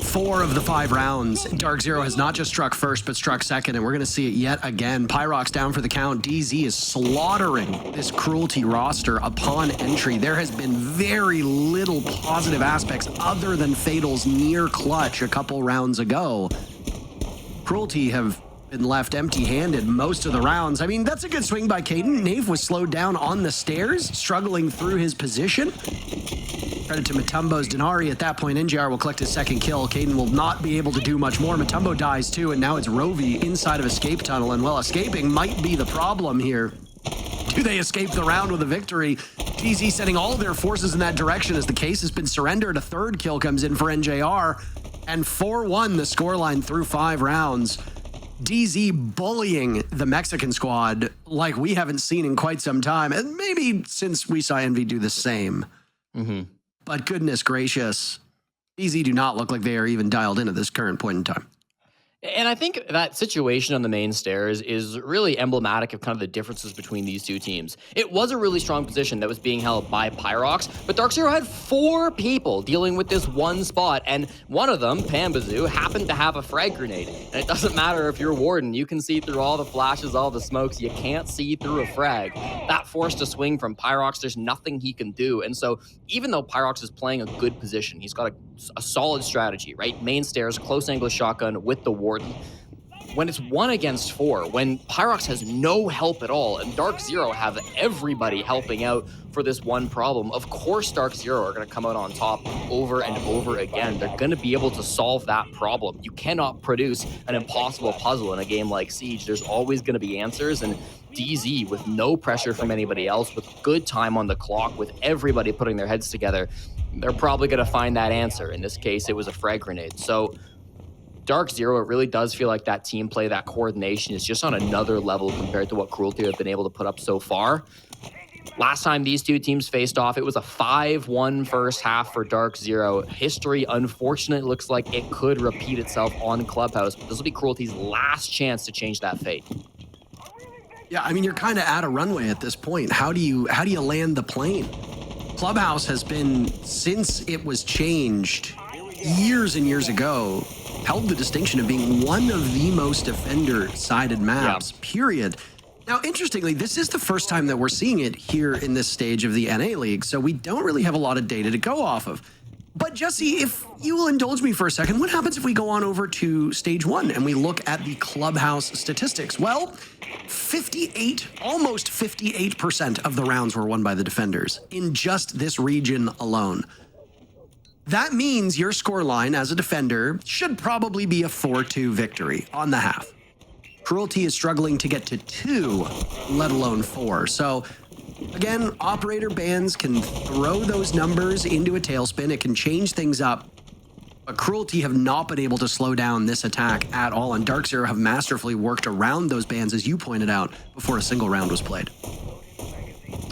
4 of the 5 rounds, Darkzero has not just struck first, but struck second, and we're going to see it yet again. Pyrox down for the count. DZ is slaughtering this Cruelty roster upon entry. There has been very little positive aspects other than Fatal's near clutch a couple rounds ago. Cruelty have been left empty-handed most of the rounds. I mean, that's a good swing by Caden. Nave was slowed down on the stairs, struggling through his position. Credit to Matumbo's Denari. At that point, NGR will collect his second kill. Caden will not be able to do much more. Matumbo dies too, and now it's Rovi inside of escape tunnel, and well, escaping might be the problem here. Do they escape the round with a victory? DZ sending all of their forces in that direction as the case has been surrendered. A 3rd kill comes in for NJR, and 4-1 the scoreline through 5 rounds. DZ bullying the Mexican squad like we haven't seen in quite some time, and maybe since we saw Envy do the same. But goodness gracious, DZ do not look like they are even dialed in at this current point in time. And I think that situation on the main stairs is really emblematic of kind of the differences between these 2 teams. It was a really strong position that was being held by Pyrox, but Darkzero had 4 people dealing with this one spot, and one of them, Pambazoo, happened to have a frag grenade. And it doesn't matter if you're Warden, you can see through all the flashes, all the smokes, you can't see through a frag. That forced a swing from Pyrox, there's nothing he can do. And so even though Pyrox is playing a good position, he's got a solid strategy, right? Main stairs, close angle shotgun with the Warden. When it's 1 against 4, when Pyrox has no help at all, and Darkzero have everybody helping out for this one problem, of course Darkzero are going to come out on top over and over again. They're going to be able to solve that problem. You cannot produce an impossible puzzle in a game like Siege. There's always going to be answers, and DZ, with no pressure from anybody else, with good time on the clock, with everybody putting their heads together, they're probably going to find that answer. In this case, it was a frag grenade. So Darkzero, it really does feel like that team play, that coordination is just on another level compared to what Cruelty have been able to put up so far. Last time these two teams faced off, it was a 5-1 first half for Darkzero. History, unfortunately, looks like it could repeat itself on Clubhouse, but this will be Cruelty's last chance to change that fate. Yeah, I mean, you're kind of out of runway at this point. How do you land the plane? Clubhouse has been, since it was changed years and years ago, held the distinction of being one of the most defender-sided maps, period. Now, interestingly, this is the first time that we're seeing it here in this stage of the NA League, so we don't really have a lot of data to go off of. But Jesse, if you will indulge me for a second, what happens if we go on over to stage 1 and we look at the Clubhouse statistics? Well, almost 58% of the rounds were won by the defenders in just this region alone. That means your scoreline as a defender should probably be a 4-2 victory on the half. Cruelty is struggling to get to 2, let alone 4. So again, operator bans can throw those numbers into a tailspin. It can change things up. But Cruelty have not been able to slow down this attack at all, and Darkzero have masterfully worked around those bans, as you pointed out, before a single round was played.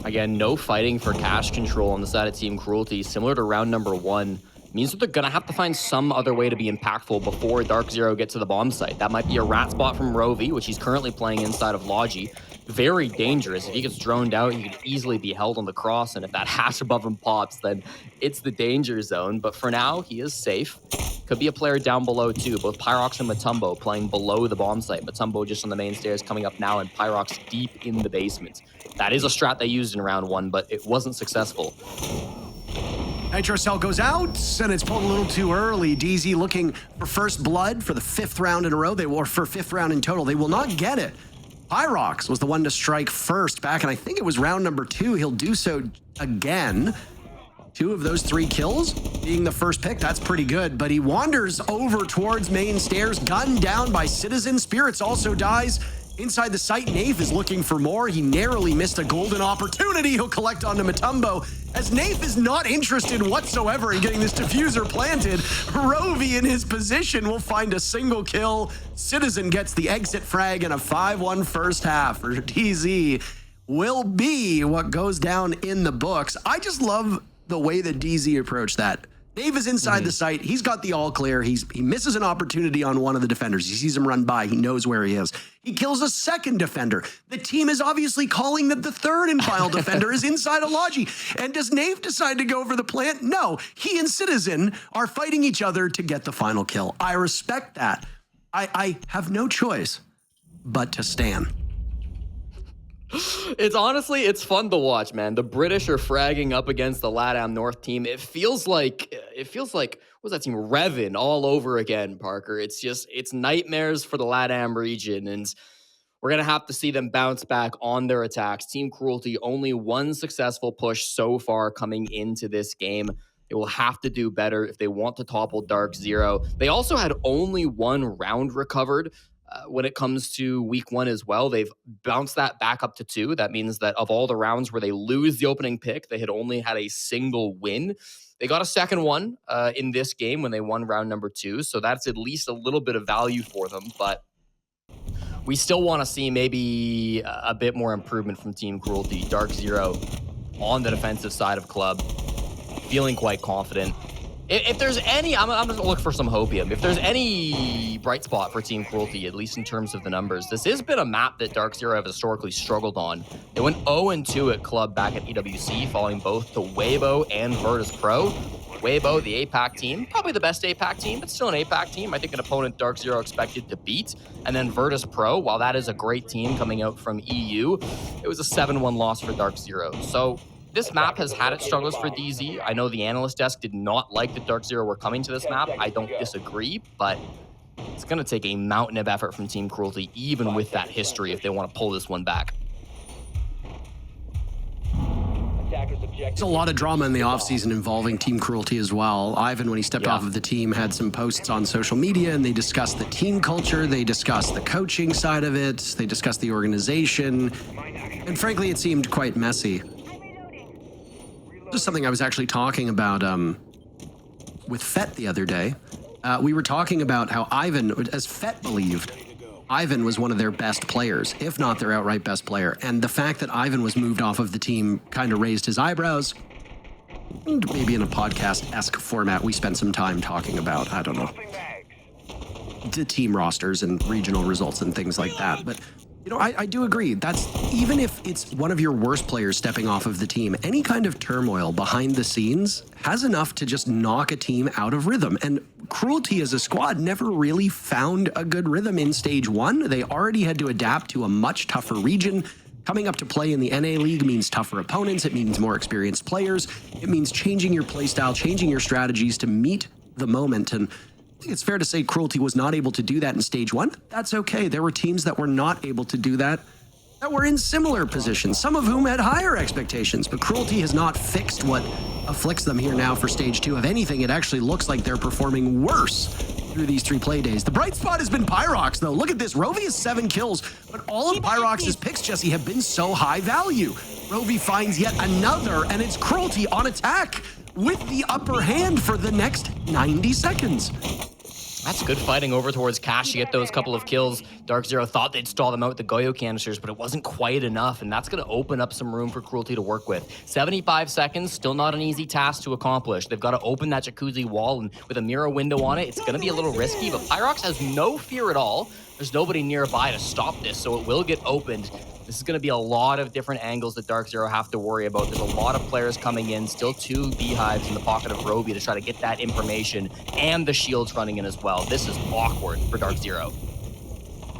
Again, no fighting for cash control on the side of Team Cruelty, similar to round number 1. Means that they're going to have to find some other way to be impactful before Darkzero get to the bomb site. That might be a rat spot from Rovi, which he's currently playing inside of Logi. Very dangerous. If he gets droned out, he could easily be held on the cross, and if that hash above him pops, then it's the danger zone. But for now, he is safe. Could be a player down below, too. Both Pyrox and Matumbo playing below the bomb site. Matumbo just on the main stairs coming up now, and Pyrox deep in the basement. That is a strat they used in round 1, but it wasn't successful. Nitro Cell goes out, and it's pulled a little too early. DZ looking for first blood for the 5th round in a row. For 5th round in total. They will not get it. Pyrox was the one to strike first back, and I think it was round number 2. He'll do so again. 2 of those 3 kills being the first pick. That's pretty good, but he wanders over towards main stairs, gunned down by Citizen. Spirits also dies. Inside the site, Nafe is looking for more. He narrowly missed a golden opportunity. He'll collect onto Matumbo. As Nafe is not interested whatsoever in getting this diffuser planted, Rovi in his position will find a single kill. Citizen gets the exit frag, and a 5-1 first half for DZ will be what goes down in the books. I just love the way that DZ approached that. Dave is inside the site. He's got the all clear. He misses an opportunity on one of the defenders. He sees him run by. He knows where he is. He kills a second defender. The team is obviously calling that the third and final defender is inside a Logi. And does Nave decide to go for the plant? No. He and Citizen are fighting each other to get the final kill. I respect that. I have no choice but to stand. It's fun to watch, man. The British are fragging up against the LATAM North team. It feels like what's that team? Revan all over again, Parker. It's nightmares for the LATAM region, and we're gonna have to see them bounce back on their attacks. Team Cruelty only one successful push so far coming into this game. They will have to do better if they want to topple Darkzero. They also had only 1 round recovered. When it comes to week 1 as well, they've bounced that back up to 2. That means that of all the rounds where they lose the opening pick, they had only had a single win. They got a second one in this game when they won round number 2. So that's at least a little bit of value for them. But we still want to see maybe a bit more improvement from Team Cruelty. Darkzero on the defensive side of club, feeling quite confident. If there's any, I'm going to look for some hopium. If there's any bright spot for Team Cruelty, at least in terms of the numbers, this has been a map that Darkzero have historically struggled on. They went 0-2 at club back at EWC, falling both to Weibo and Virtus Pro. Weibo, the APAC team, probably the best APAC team, but still an APAC team. I think an opponent Darkzero expected to beat. And then Virtus Pro, while that is a great team coming out from EU, it was a 7-1 loss for Darkzero. So this map has had its struggles for DZ. I know the analyst desk did not like that Darkzero were coming to this map. I don't disagree, but it's going to take a mountain of effort from Team Cruelty, even with that history, if they want to pull this one back. There's a lot of drama in the offseason involving Team Cruelty as well. Ivan, when he stepped off of the team, had some posts on social media, and they discussed the team culture, they discussed the coaching side of it, they discussed the organization, and frankly, it seemed quite messy. This is something I was actually talking about with Fett the other day. we were talking about how Ivan, as Fett believed, Ivan was one of their best players, if not their outright best player. And the fact that Ivan was moved off of the team kind of raised his eyebrows. And maybe in a podcast-esque format, we spent some time talking about, I don't know, the team rosters and regional results and things like that. But, you know, I do agree. That's, even if it's one of your worst players stepping off of the team, any kind of turmoil behind the scenes has enough to just knock a team out of rhythm. And Cruelty as a squad never really found a good rhythm in stage 1. They already had to adapt to a much tougher region. Coming up to play in the NA League means tougher opponents. It means more experienced players. It means changing your playstyle, changing your strategies to meet the moment. And I think it's fair to say Cruelty was not able to do that in stage 1. That's okay. There were teams that were not able to do that were in similar positions, some of whom had higher expectations, but Cruelty has not fixed what afflicts them here now for stage 2. If anything, it actually looks like they're performing worse through these 3 play days. The bright spot has been Pyrox, though. Look at this. Rovi has 7 kills, but all of Pyrox's picks, Jesse, have been so high value. Rovi finds yet another, and it's Cruelty on attack with the upper hand for the next 90 seconds. That's good fighting over towards Cash to get those couple of kills. Darkzero thought they'd stall them out with the Goyo canisters, but it wasn't quite enough, and that's going to open up some room for Cruelty to work with. 75 seconds, still not an easy task to accomplish. They've got to open that jacuzzi wall, and with a mirror window on it, it's going to be a little risky, but Pyrox has no fear at all. There's nobody nearby to stop this, so it will get opened. This is going to be a lot of different angles that Darkzero have to worry about. There's a lot of players coming in, still 2 beehives in the pocket of Rovi to try to get that information, and the shields running in as well. This is awkward for Darkzero.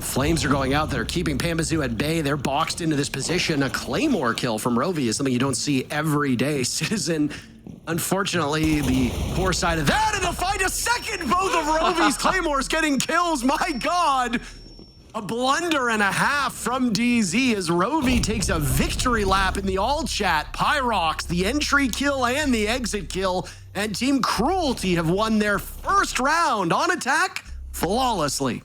Flames are going out there, keeping Pambazu at bay. They're boxed into this position. A Claymore kill from Rovi is something you don't see every day. Citizen, unfortunately, the poor side of that, and they'll find a second. Both of Rovi's Claymores getting kills. My God. A blunder and a half from DZ as Rovi takes a victory lap in the all chat. Pyrox, the entry kill and the exit kill, and Team Cruelty have won their first round on attack flawlessly.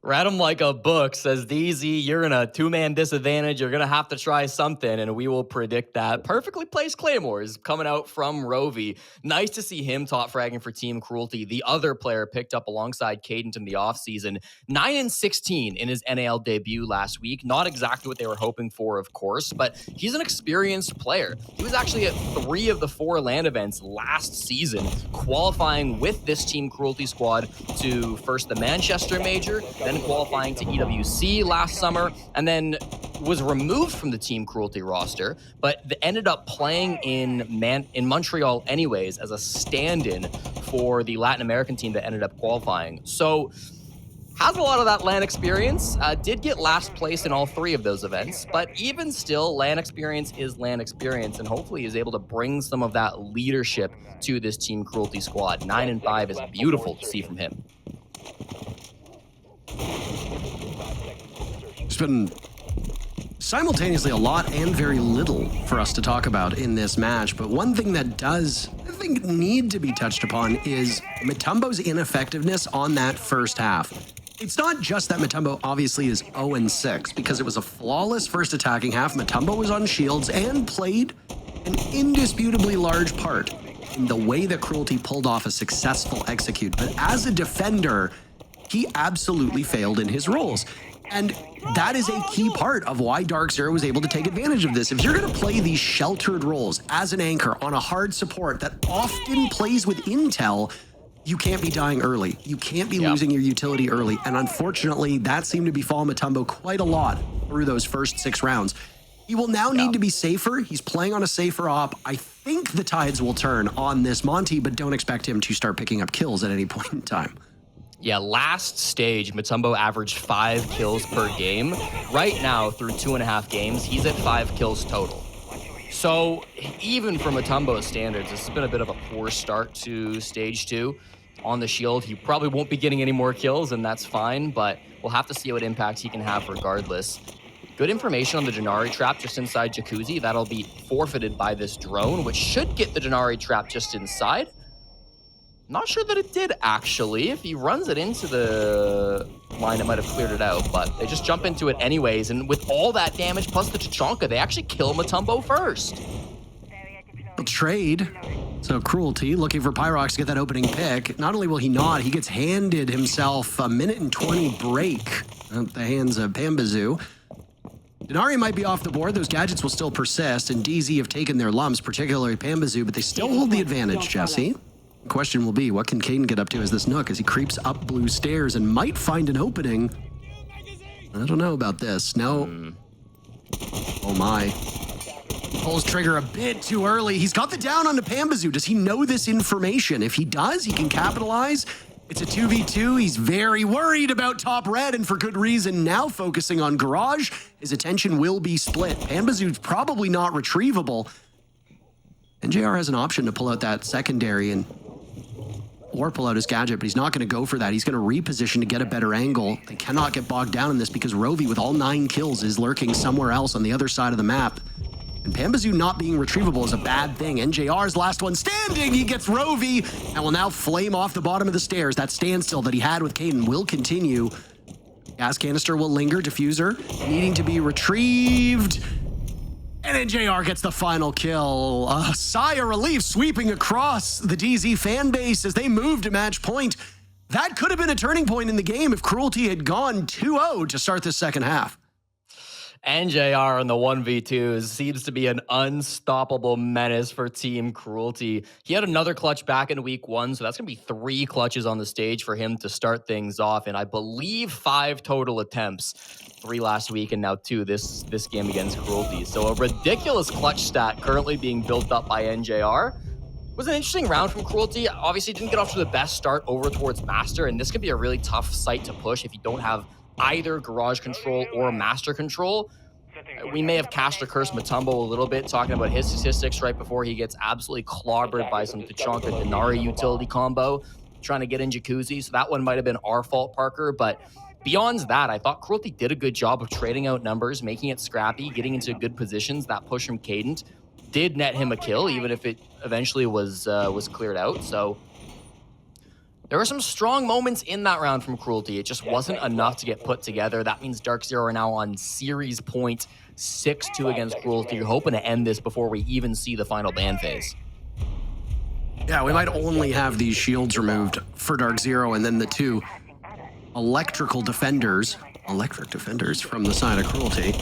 Read him like a book, says DZ, you're in a 2-man disadvantage. You're going to have to try something, and we will predict that. Perfectly placed Claymores coming out from Rovi. Nice to see him top fragging for Team Cruelty. The other player picked up alongside Cadent in the offseason. 9-16 in his NAL debut last week. Not exactly what they were hoping for, of course, but he's an experienced player. He was actually at 3 of the 4 LAN events last season, qualifying with this Team Cruelty squad to first the Manchester Major, then qualifying to EWC last summer, and then was removed from the Team Cruelty roster, but ended up playing in Montreal anyways as a stand-in for the Latin American team that ended up qualifying. So has a lot of that LAN experience, did get last place in all 3 of those events, but even still, LAN experience is LAN experience, and hopefully is able to bring some of that leadership to this Team Cruelty squad. 9-5 is beautiful to see from him. There's been simultaneously a lot and very little for us to talk about in this match, but one thing that does, I think, need to be touched upon is Mutombo's ineffectiveness on that first half. It's not just that Mutombo obviously is 0-6, because it was a flawless first attacking half. Mutombo was on shields and played an indisputably large part in the way that Cruelty pulled off a successful execute, but as a defender, he absolutely failed in his roles. And that is a key part of why Darkzero was able to take advantage of this. If you're going to play these sheltered roles as an anchor on a hard support that often plays with intel, you can't be dying early. You can't be losing your utility early. And unfortunately, that seemed to befall Mutombo quite a lot through those first 6 rounds. He will now need to be safer. He's playing on a safer op. I think the tides will turn on this Monty, but don't expect him to start picking up kills at any point in time. Yeah, last stage, Mutombo averaged 5 kills per game. Right now, through 2.5 games, he's at 5 kills total. So even for Mutombo's standards, this has been a bit of a poor start to stage 2. On the shield, he probably won't be getting any more kills, and that's fine, but we'll have to see what impact he can have regardless. Good information on the Janari trap just inside Jacuzzi. That'll be forfeited by this drone, which should get the Janari trap just inside. Not sure that it did, actually. If he runs it into the line, it might have cleared it out, but they just jump into it anyways, and with all that damage plus the Tachanka, they actually kill Mutombo first. The trade So Cruelty looking for Pyrox to get that opening pick. Not only will he not, he gets handed himself a 1:20 break at the hands of Pambazoo. Denari might be off the board. Those gadgets will still persist, and DZ have taken their lumps, particularly Pambazoo, but they still hold the advantage, Jesse. The question will be, what can Caden get up to as this Nook as he creeps up blue stairs and might find an opening? I don't know about this. No. Oh my. Pulls trigger a bit too early. He's got the down on the Pambazoo. Does he know this information? If he does, he can capitalize. It's a 2v2. He's very worried about top red, and for good reason. Now focusing on Garage, his attention will be split. Pambazoo's probably not retrievable. NJR has an option to pull out that secondary or pull out his gadget, but he's not going to go for that. He's going to reposition to get a better angle. They cannot get bogged down in this because Rovi, with all 9 kills, is lurking somewhere else on the other side of the map. And Pambazoo not being retrievable is a bad thing. NJR's last one standing. He gets Rovi and will now flame off the bottom of the stairs. That standstill that he had with Caden will continue. Gas canister will linger. Diffuser needing to be retrieved. And NJR gets the final kill. A sigh of relief sweeping across the DZ fan base as they move to match point. That could have been a turning point in the game if Cruelty had gone 2-0 to start the second half. NJR in the 1v2 seems to be an unstoppable menace for Team Cruelty. He had another clutch back in week 1, so that's going to be 3 clutches on the stage for him to start things off, and I believe 5 total attempts. 3 last week and now 2 this game against Cruelty. So a ridiculous clutch stat currently being built up by NJR. It was an interesting round from Cruelty. Obviously didn't get off to the best start over towards Master, and this could be a really tough site to push if you don't have either Garage Control or Master Control. We may have cashed a curse Matumbo a little bit, talking about his statistics right before he gets absolutely clobbered by some Tachanka Denari utility combo, trying to get in Jacuzzi. So that one might have been our fault, Parker. But beyond that, I thought Cruelty did a good job of trading out numbers, making it scrappy, getting into good positions. That push from Cadent did net him a kill, even if it eventually was cleared out. So there were some strong moments in that round from Cruelty. It just wasn't enough to get put together. That means Darkzero are now on series point 6-2 against Cruelty. You're hoping to end this before we even see the final ban phase. Yeah, we might only have these shields removed for Darkzero, and then the 2 electric defenders from the side of Cruelty.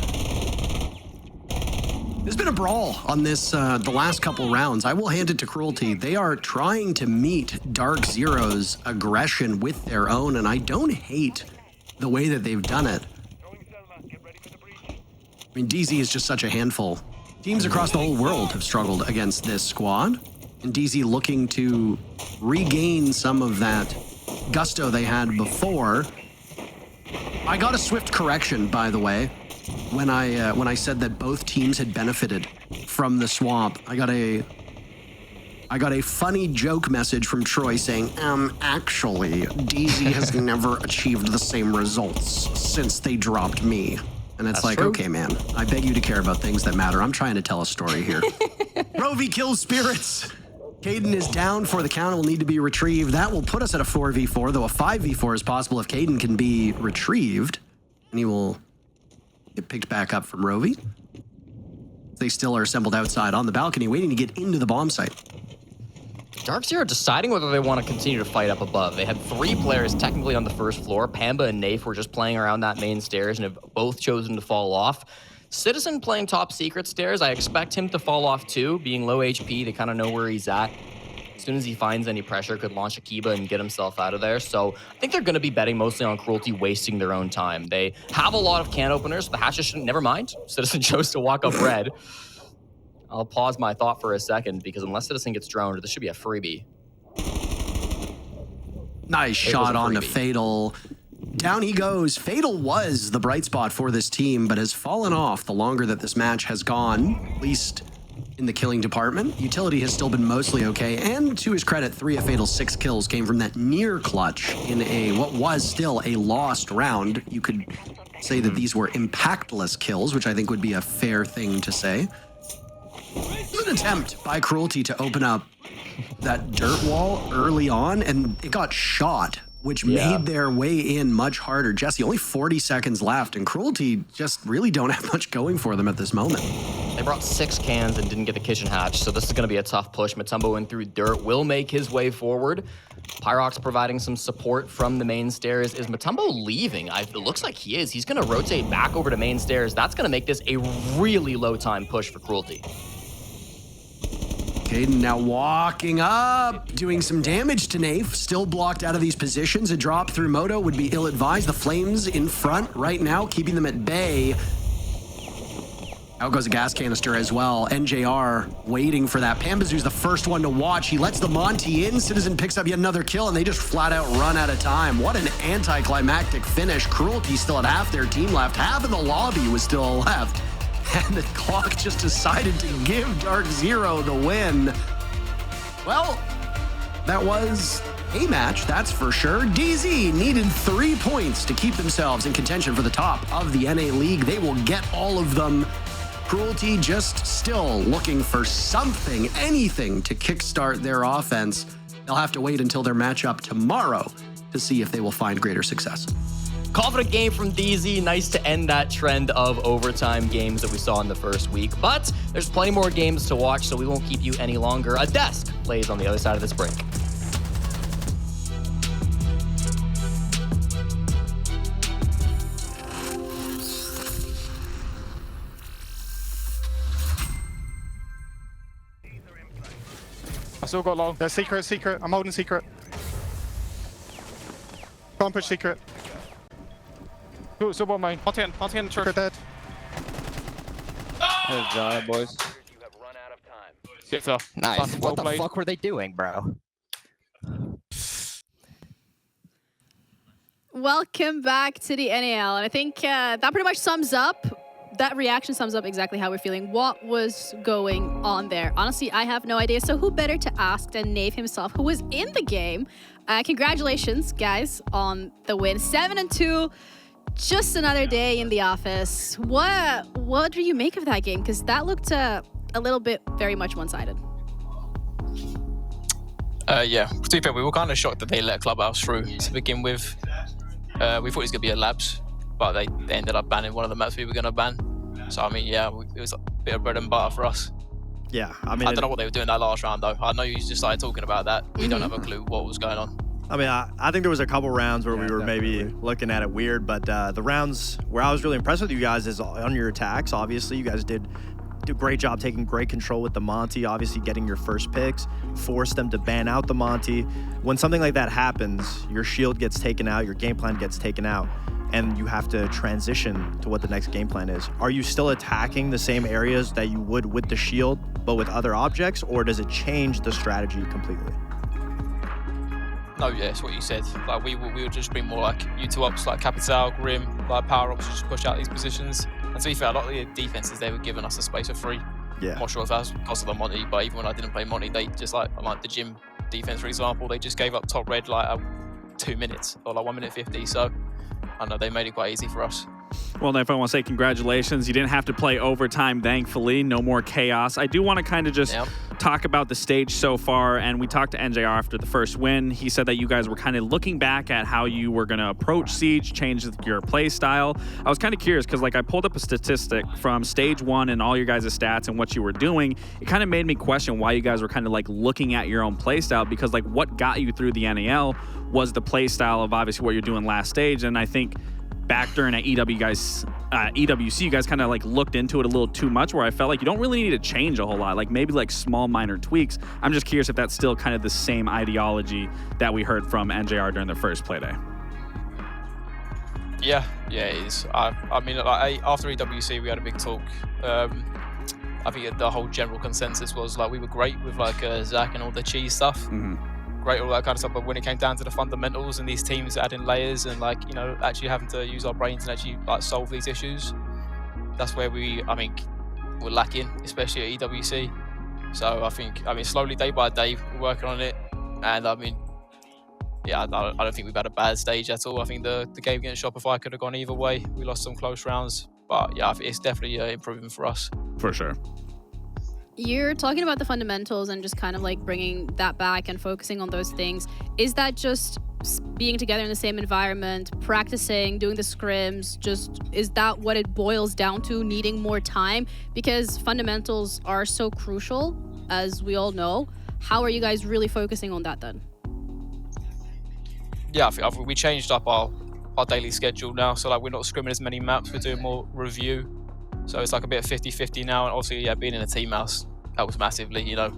There's been a brawl on this the last couple rounds. I will hand it to Cruelty. They are trying to meet Darkzero's aggression with their own, and I don't hate the way that they've done it. I mean, DZ is just such a handful. Teams across the whole world have struggled against this squad, and DZ looking to regain some of that gusto they had before. I got a swift correction, by the way. When I said that both teams had benefited from the swap, I got a funny joke message from Troy saying, actually, DZ has never achieved the same results since they dropped me. And it's like, true. Okay, man, I beg you to care about things that matter. I'm trying to tell a story here. Rovi kills Spirits. Caden is down for the count. It will need to be retrieved. That will put us at a 4v4, though a 5v4 is possible if Caden can be retrieved. And he will get picked back up from Rovi. They still are assembled outside on the balcony, waiting to get into the bomb site. Darkzero deciding whether they want to continue to fight up above. They had 3 players technically on the first floor. Pamba and Nafe were just playing around that main stairs and have both chosen to fall off. Citizen playing top secret stairs. I expect him to fall off too, being low HP. They kind of know where he's at. As soon as he finds any pressure, could launch a Kiba and get himself out of there. So I think they're going to be betting mostly on Cruelty wasting their own time. They have a lot of can openers. The hatches shouldn't, never mind. Citizen chose to walk up red. I'll pause my thought for a second because unless Citizen gets droned, this should be a freebie. Nice shot on to Fatal. Down he goes. Fatal was the bright spot for this team, but has fallen off the longer that this match has gone, at least in the killing department. Utility has still been mostly okay, and to his credit, 3 of Fatal's 6 kills came from that near clutch in what was still a lost round. You could say that these were impactless kills, which I think would be a fair thing to say. It was an attempt by Cruelty to open up that dirt wall early on, and it got shot, which made their way in much harder. Jesse, only 40 seconds left, and Cruelty just really don't have much going for them at this moment. They brought 6 cans and didn't get the kitchen hatch, so this is going to be a tough push. Mutombo in through dirt will make his way forward. Pyrox providing some support from the main stairs. Is Mutombo leaving? It looks like he is. He's going to rotate back over to main stairs. That's going to make this a really low time push for Cruelty. Caden now walking up, doing some damage to Nafe. Still blocked out of these positions. A drop through Moto would be ill-advised. The Flames in front right now, keeping them at bay. Out goes a gas canister as well. NJR waiting for that. Pambazu's the first one to watch. He lets the Monty in. Citizen picks up yet another kill, and they just flat out run out of time. What an anticlimactic finish. Cruelty still at half their team left. Half of the lobby was still left. And the clock just decided to give Darkzero the win. Well, that was a match, that's for sure. DZ needed 3 points to keep themselves in contention for the top of the NA League. They will get all of them. Cruelty just still looking for something, anything to kickstart their offense. They'll have to wait until their matchup tomorrow to see if they will find greater success. Confident game from DZ. Nice to end that trend of overtime games that we saw in the first week. But there's plenty more games to watch, so we won't keep you any longer. A desk plays on the other side of this break. I still got low. There's secret. I'm holding secret. Go and push secret. Still one main. Monty in church. Secret dead. Good job, boys. Shit, so. Nice. Well What the played. fuck were they doing, bro? Welcome back to the NAL. And I think that pretty much sums up, that reaction sums up exactly how we're feeling. What was going on there? Honestly, I have no idea. So who better to ask than Nave himself, who was in the game. Congratulations, guys, on the win. 7-2. Just another day in the office. What do you make of that game? Because that looked a little bit very much one-sided. Yeah, to be fair, we were kind of shocked that they let Clubhouse through to begin with. We thought it was going to be a Labs, but they ended up banning one of the maps we were going to ban. So, I mean, yeah, it was a bit of bread and butter for us. Yeah, I mean, I don't know what they were doing that last round, though. I know you just started talking about that. We don't have a clue what was going on. I mean, I think there was a couple rounds where we were maybe looking at it weird, but the rounds where I was really impressed with you guys is on your attacks. Obviously, you guys did a great job taking great control with the Monty, obviously getting your first picks, forced them to ban out the Monty. When something like that happens, your shield gets taken out, your game plan gets taken out, and you have to transition to what the next game plan is. Are you still attacking the same areas that you would with the shield, but with other objects, or does it change the strategy completely? No, yeah, it's what you said. Like we would just bring more like U2 ops, like Capital, Grim, like power ops, just push out these positions. And to be fair, a lot of the defenses they were giving us a space of free. Yeah. I'm not sure if that's because of the Monty, but even when I didn't play Monty, they just like the gym defense, for example, they just gave up top red like 2 minutes or like 1 minute 50. So I know they made it quite easy for us. Well, Nef, I want to say congratulations. You didn't have to play overtime, thankfully. No more chaos. I do want to kind of just talk about the stage so far, and we talked to NJR after the first win. He said that you guys were kind of looking back at how you were going to approach Siege, change your play style. I was kind of curious because, like, I pulled up a statistic from stage 1 and all your guys' stats and what you were doing. It kind of made me question why you guys were kind of, like, looking at your own play style because, like, what got you through the NAL was the play style of obviously what you're doing last stage, and I think back during at EWC, you guys kind of like looked into it a little too much where I felt like you don't really need to change a whole lot, like maybe like small minor tweaks. I'm just curious if that's still kind of the same ideology that we heard from NJR during their first play day. Yeah, it is. I mean, like, after EWC, we had a big talk. I think the whole general consensus was like we were great with like Zach and all the cheese stuff. Mm-hmm. Great, all that kind of stuff, but when it came down to the fundamentals and these teams adding layers and like, you know, actually having to use our brains and actually like solve these issues, that's where I think we're lacking, especially at EWC. So I mean, slowly day by day, we're working on it. And I mean, yeah, I don't think we've had a bad stage at all. I think the game against Shopify could have gone either way. We lost some close rounds, but yeah, it's definitely improving for us. For sure. You're talking about the fundamentals and just kind of like bringing that back and focusing on those things. Is that just being together in the same environment, practicing, doing the scrims, is that what it boils down to, needing more time? Because fundamentals are so crucial, as we all know. How are you guys really focusing on that then? Yeah, I think we changed up our daily schedule now. So like we're not scrimming as many maps, we're doing more review. So it's like a bit of 50-50 now. And obviously, yeah, being in a team house helps massively, you know.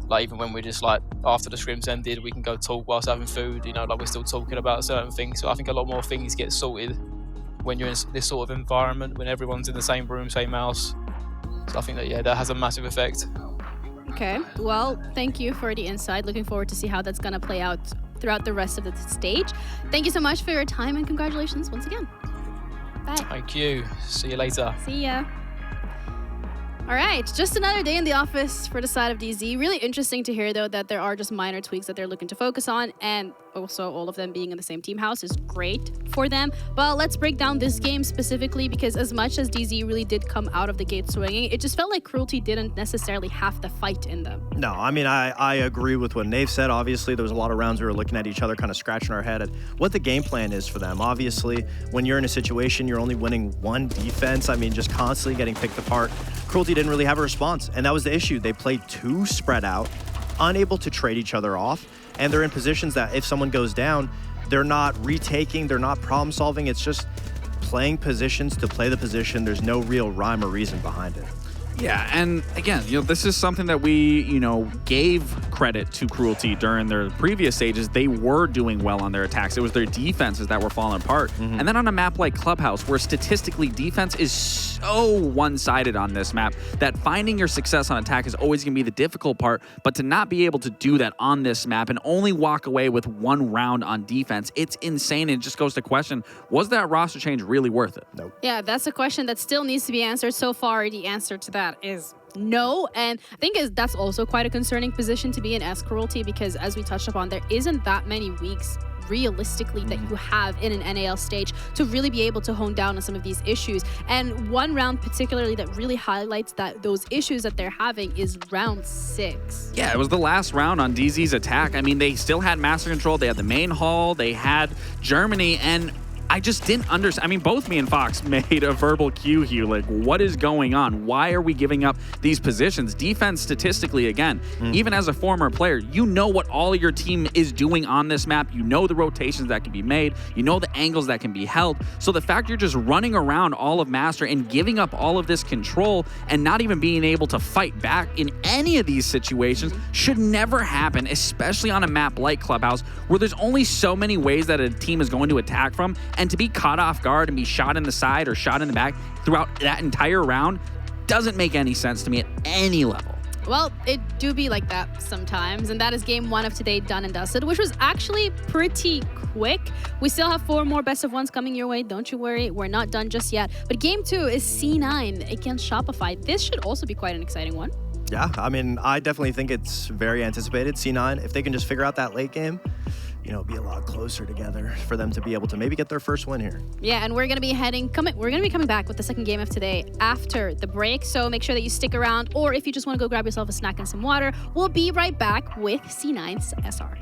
Like even when we're just like, after the scrims ended, we can go talk whilst having food, you know, like we're still talking about certain things. So I think a lot more things get sorted when you're in this sort of environment, when everyone's in the same room, same house. So I think that, yeah, that has a massive effect. Okay, well, thank you for the insight. Looking forward to see how that's going to play out throughout the rest of the stage. Thank you so much for your time and congratulations once again. Bye. Thank you. See you later. See ya. All right, just another day in the office for the side of DZ. Really interesting to hear, though, that there are just minor tweaks that they're looking to focus on, and also all of them being in the same team house is great for them. But let's break down this game specifically, because as much as DZ really did come out of the gate swinging, it just felt like Cruelty didn't necessarily have the fight in them. No, I mean, I agree with what Nave said. Obviously, there was a lot of rounds we were looking at each other, kind of scratching our head at what the game plan is for them. Obviously, when you're in a situation, you're only winning one defense. I mean, just constantly getting picked apart. Cruelty didn't really have a response, and that was the issue. They played too spread out, unable to trade each other off, and they're in positions that if someone goes down, they're not retaking, they're not problem solving. It's just playing positions to play the position. There's no real rhyme or reason behind it. Yeah, and again, this is something that we, gave credit to Cruelty during their previous stages. They were doing well on their attacks. It was their defenses that were falling apart. Mm-hmm. And then on a map like Clubhouse, where statistically defense is so one-sided on this map, that finding your success on attack is always going to be the difficult part, but to not be able to do that on this map and only walk away with one round on defense, it's insane. And it just goes to question, was that roster change really worth it? Nope. Yeah, that's a question that still needs to be answered. So far, the answer to that is no, and I think that's also quite a concerning position to be in as Cruelty, because as we touched upon, there isn't that many weeks realistically that you have in an NAL stage to really be able to hone down on some of these issues. And one round particularly that really highlights those issues that they're having is round 6. Yeah, it was the last round on DZ's attack. I mean, they still had master control. They had the main hall. They had Germany, and I just didn't understand. I mean, both me and Fox made a verbal cue here. Like, what is going on? Why are we giving up these positions? Defense, statistically, again, even as a former player, you know what all your team is doing on this map. You know the rotations that can be made. You know the angles that can be held. So the fact you're just running around all of Master and giving up all of this control and not even being able to fight back in any of these situations should never happen, especially on a map like Clubhouse, where there's only so many ways that a team is going to attack from. And to be caught off guard and be shot in the side or shot in the back throughout that entire round doesn't make any sense to me at any level. Well, it do be like that sometimes, and that is game 1 of today done and dusted, which was actually pretty quick. We still have 4 more best of ones coming your way. Don't you worry, we're not done just yet. But game 2 is C9 against Shopify. This should also be quite an exciting one. Yeah, I mean, I definitely think it's very anticipated. C9, if they can just figure out that late game, be a lot closer together for them to be able to maybe get their first win here. Yeah, and we're gonna be coming back with the second game of today after the break. So make sure that you stick around, or if you just want to go grab yourself a snack and some water, we'll be right back with C9's SR.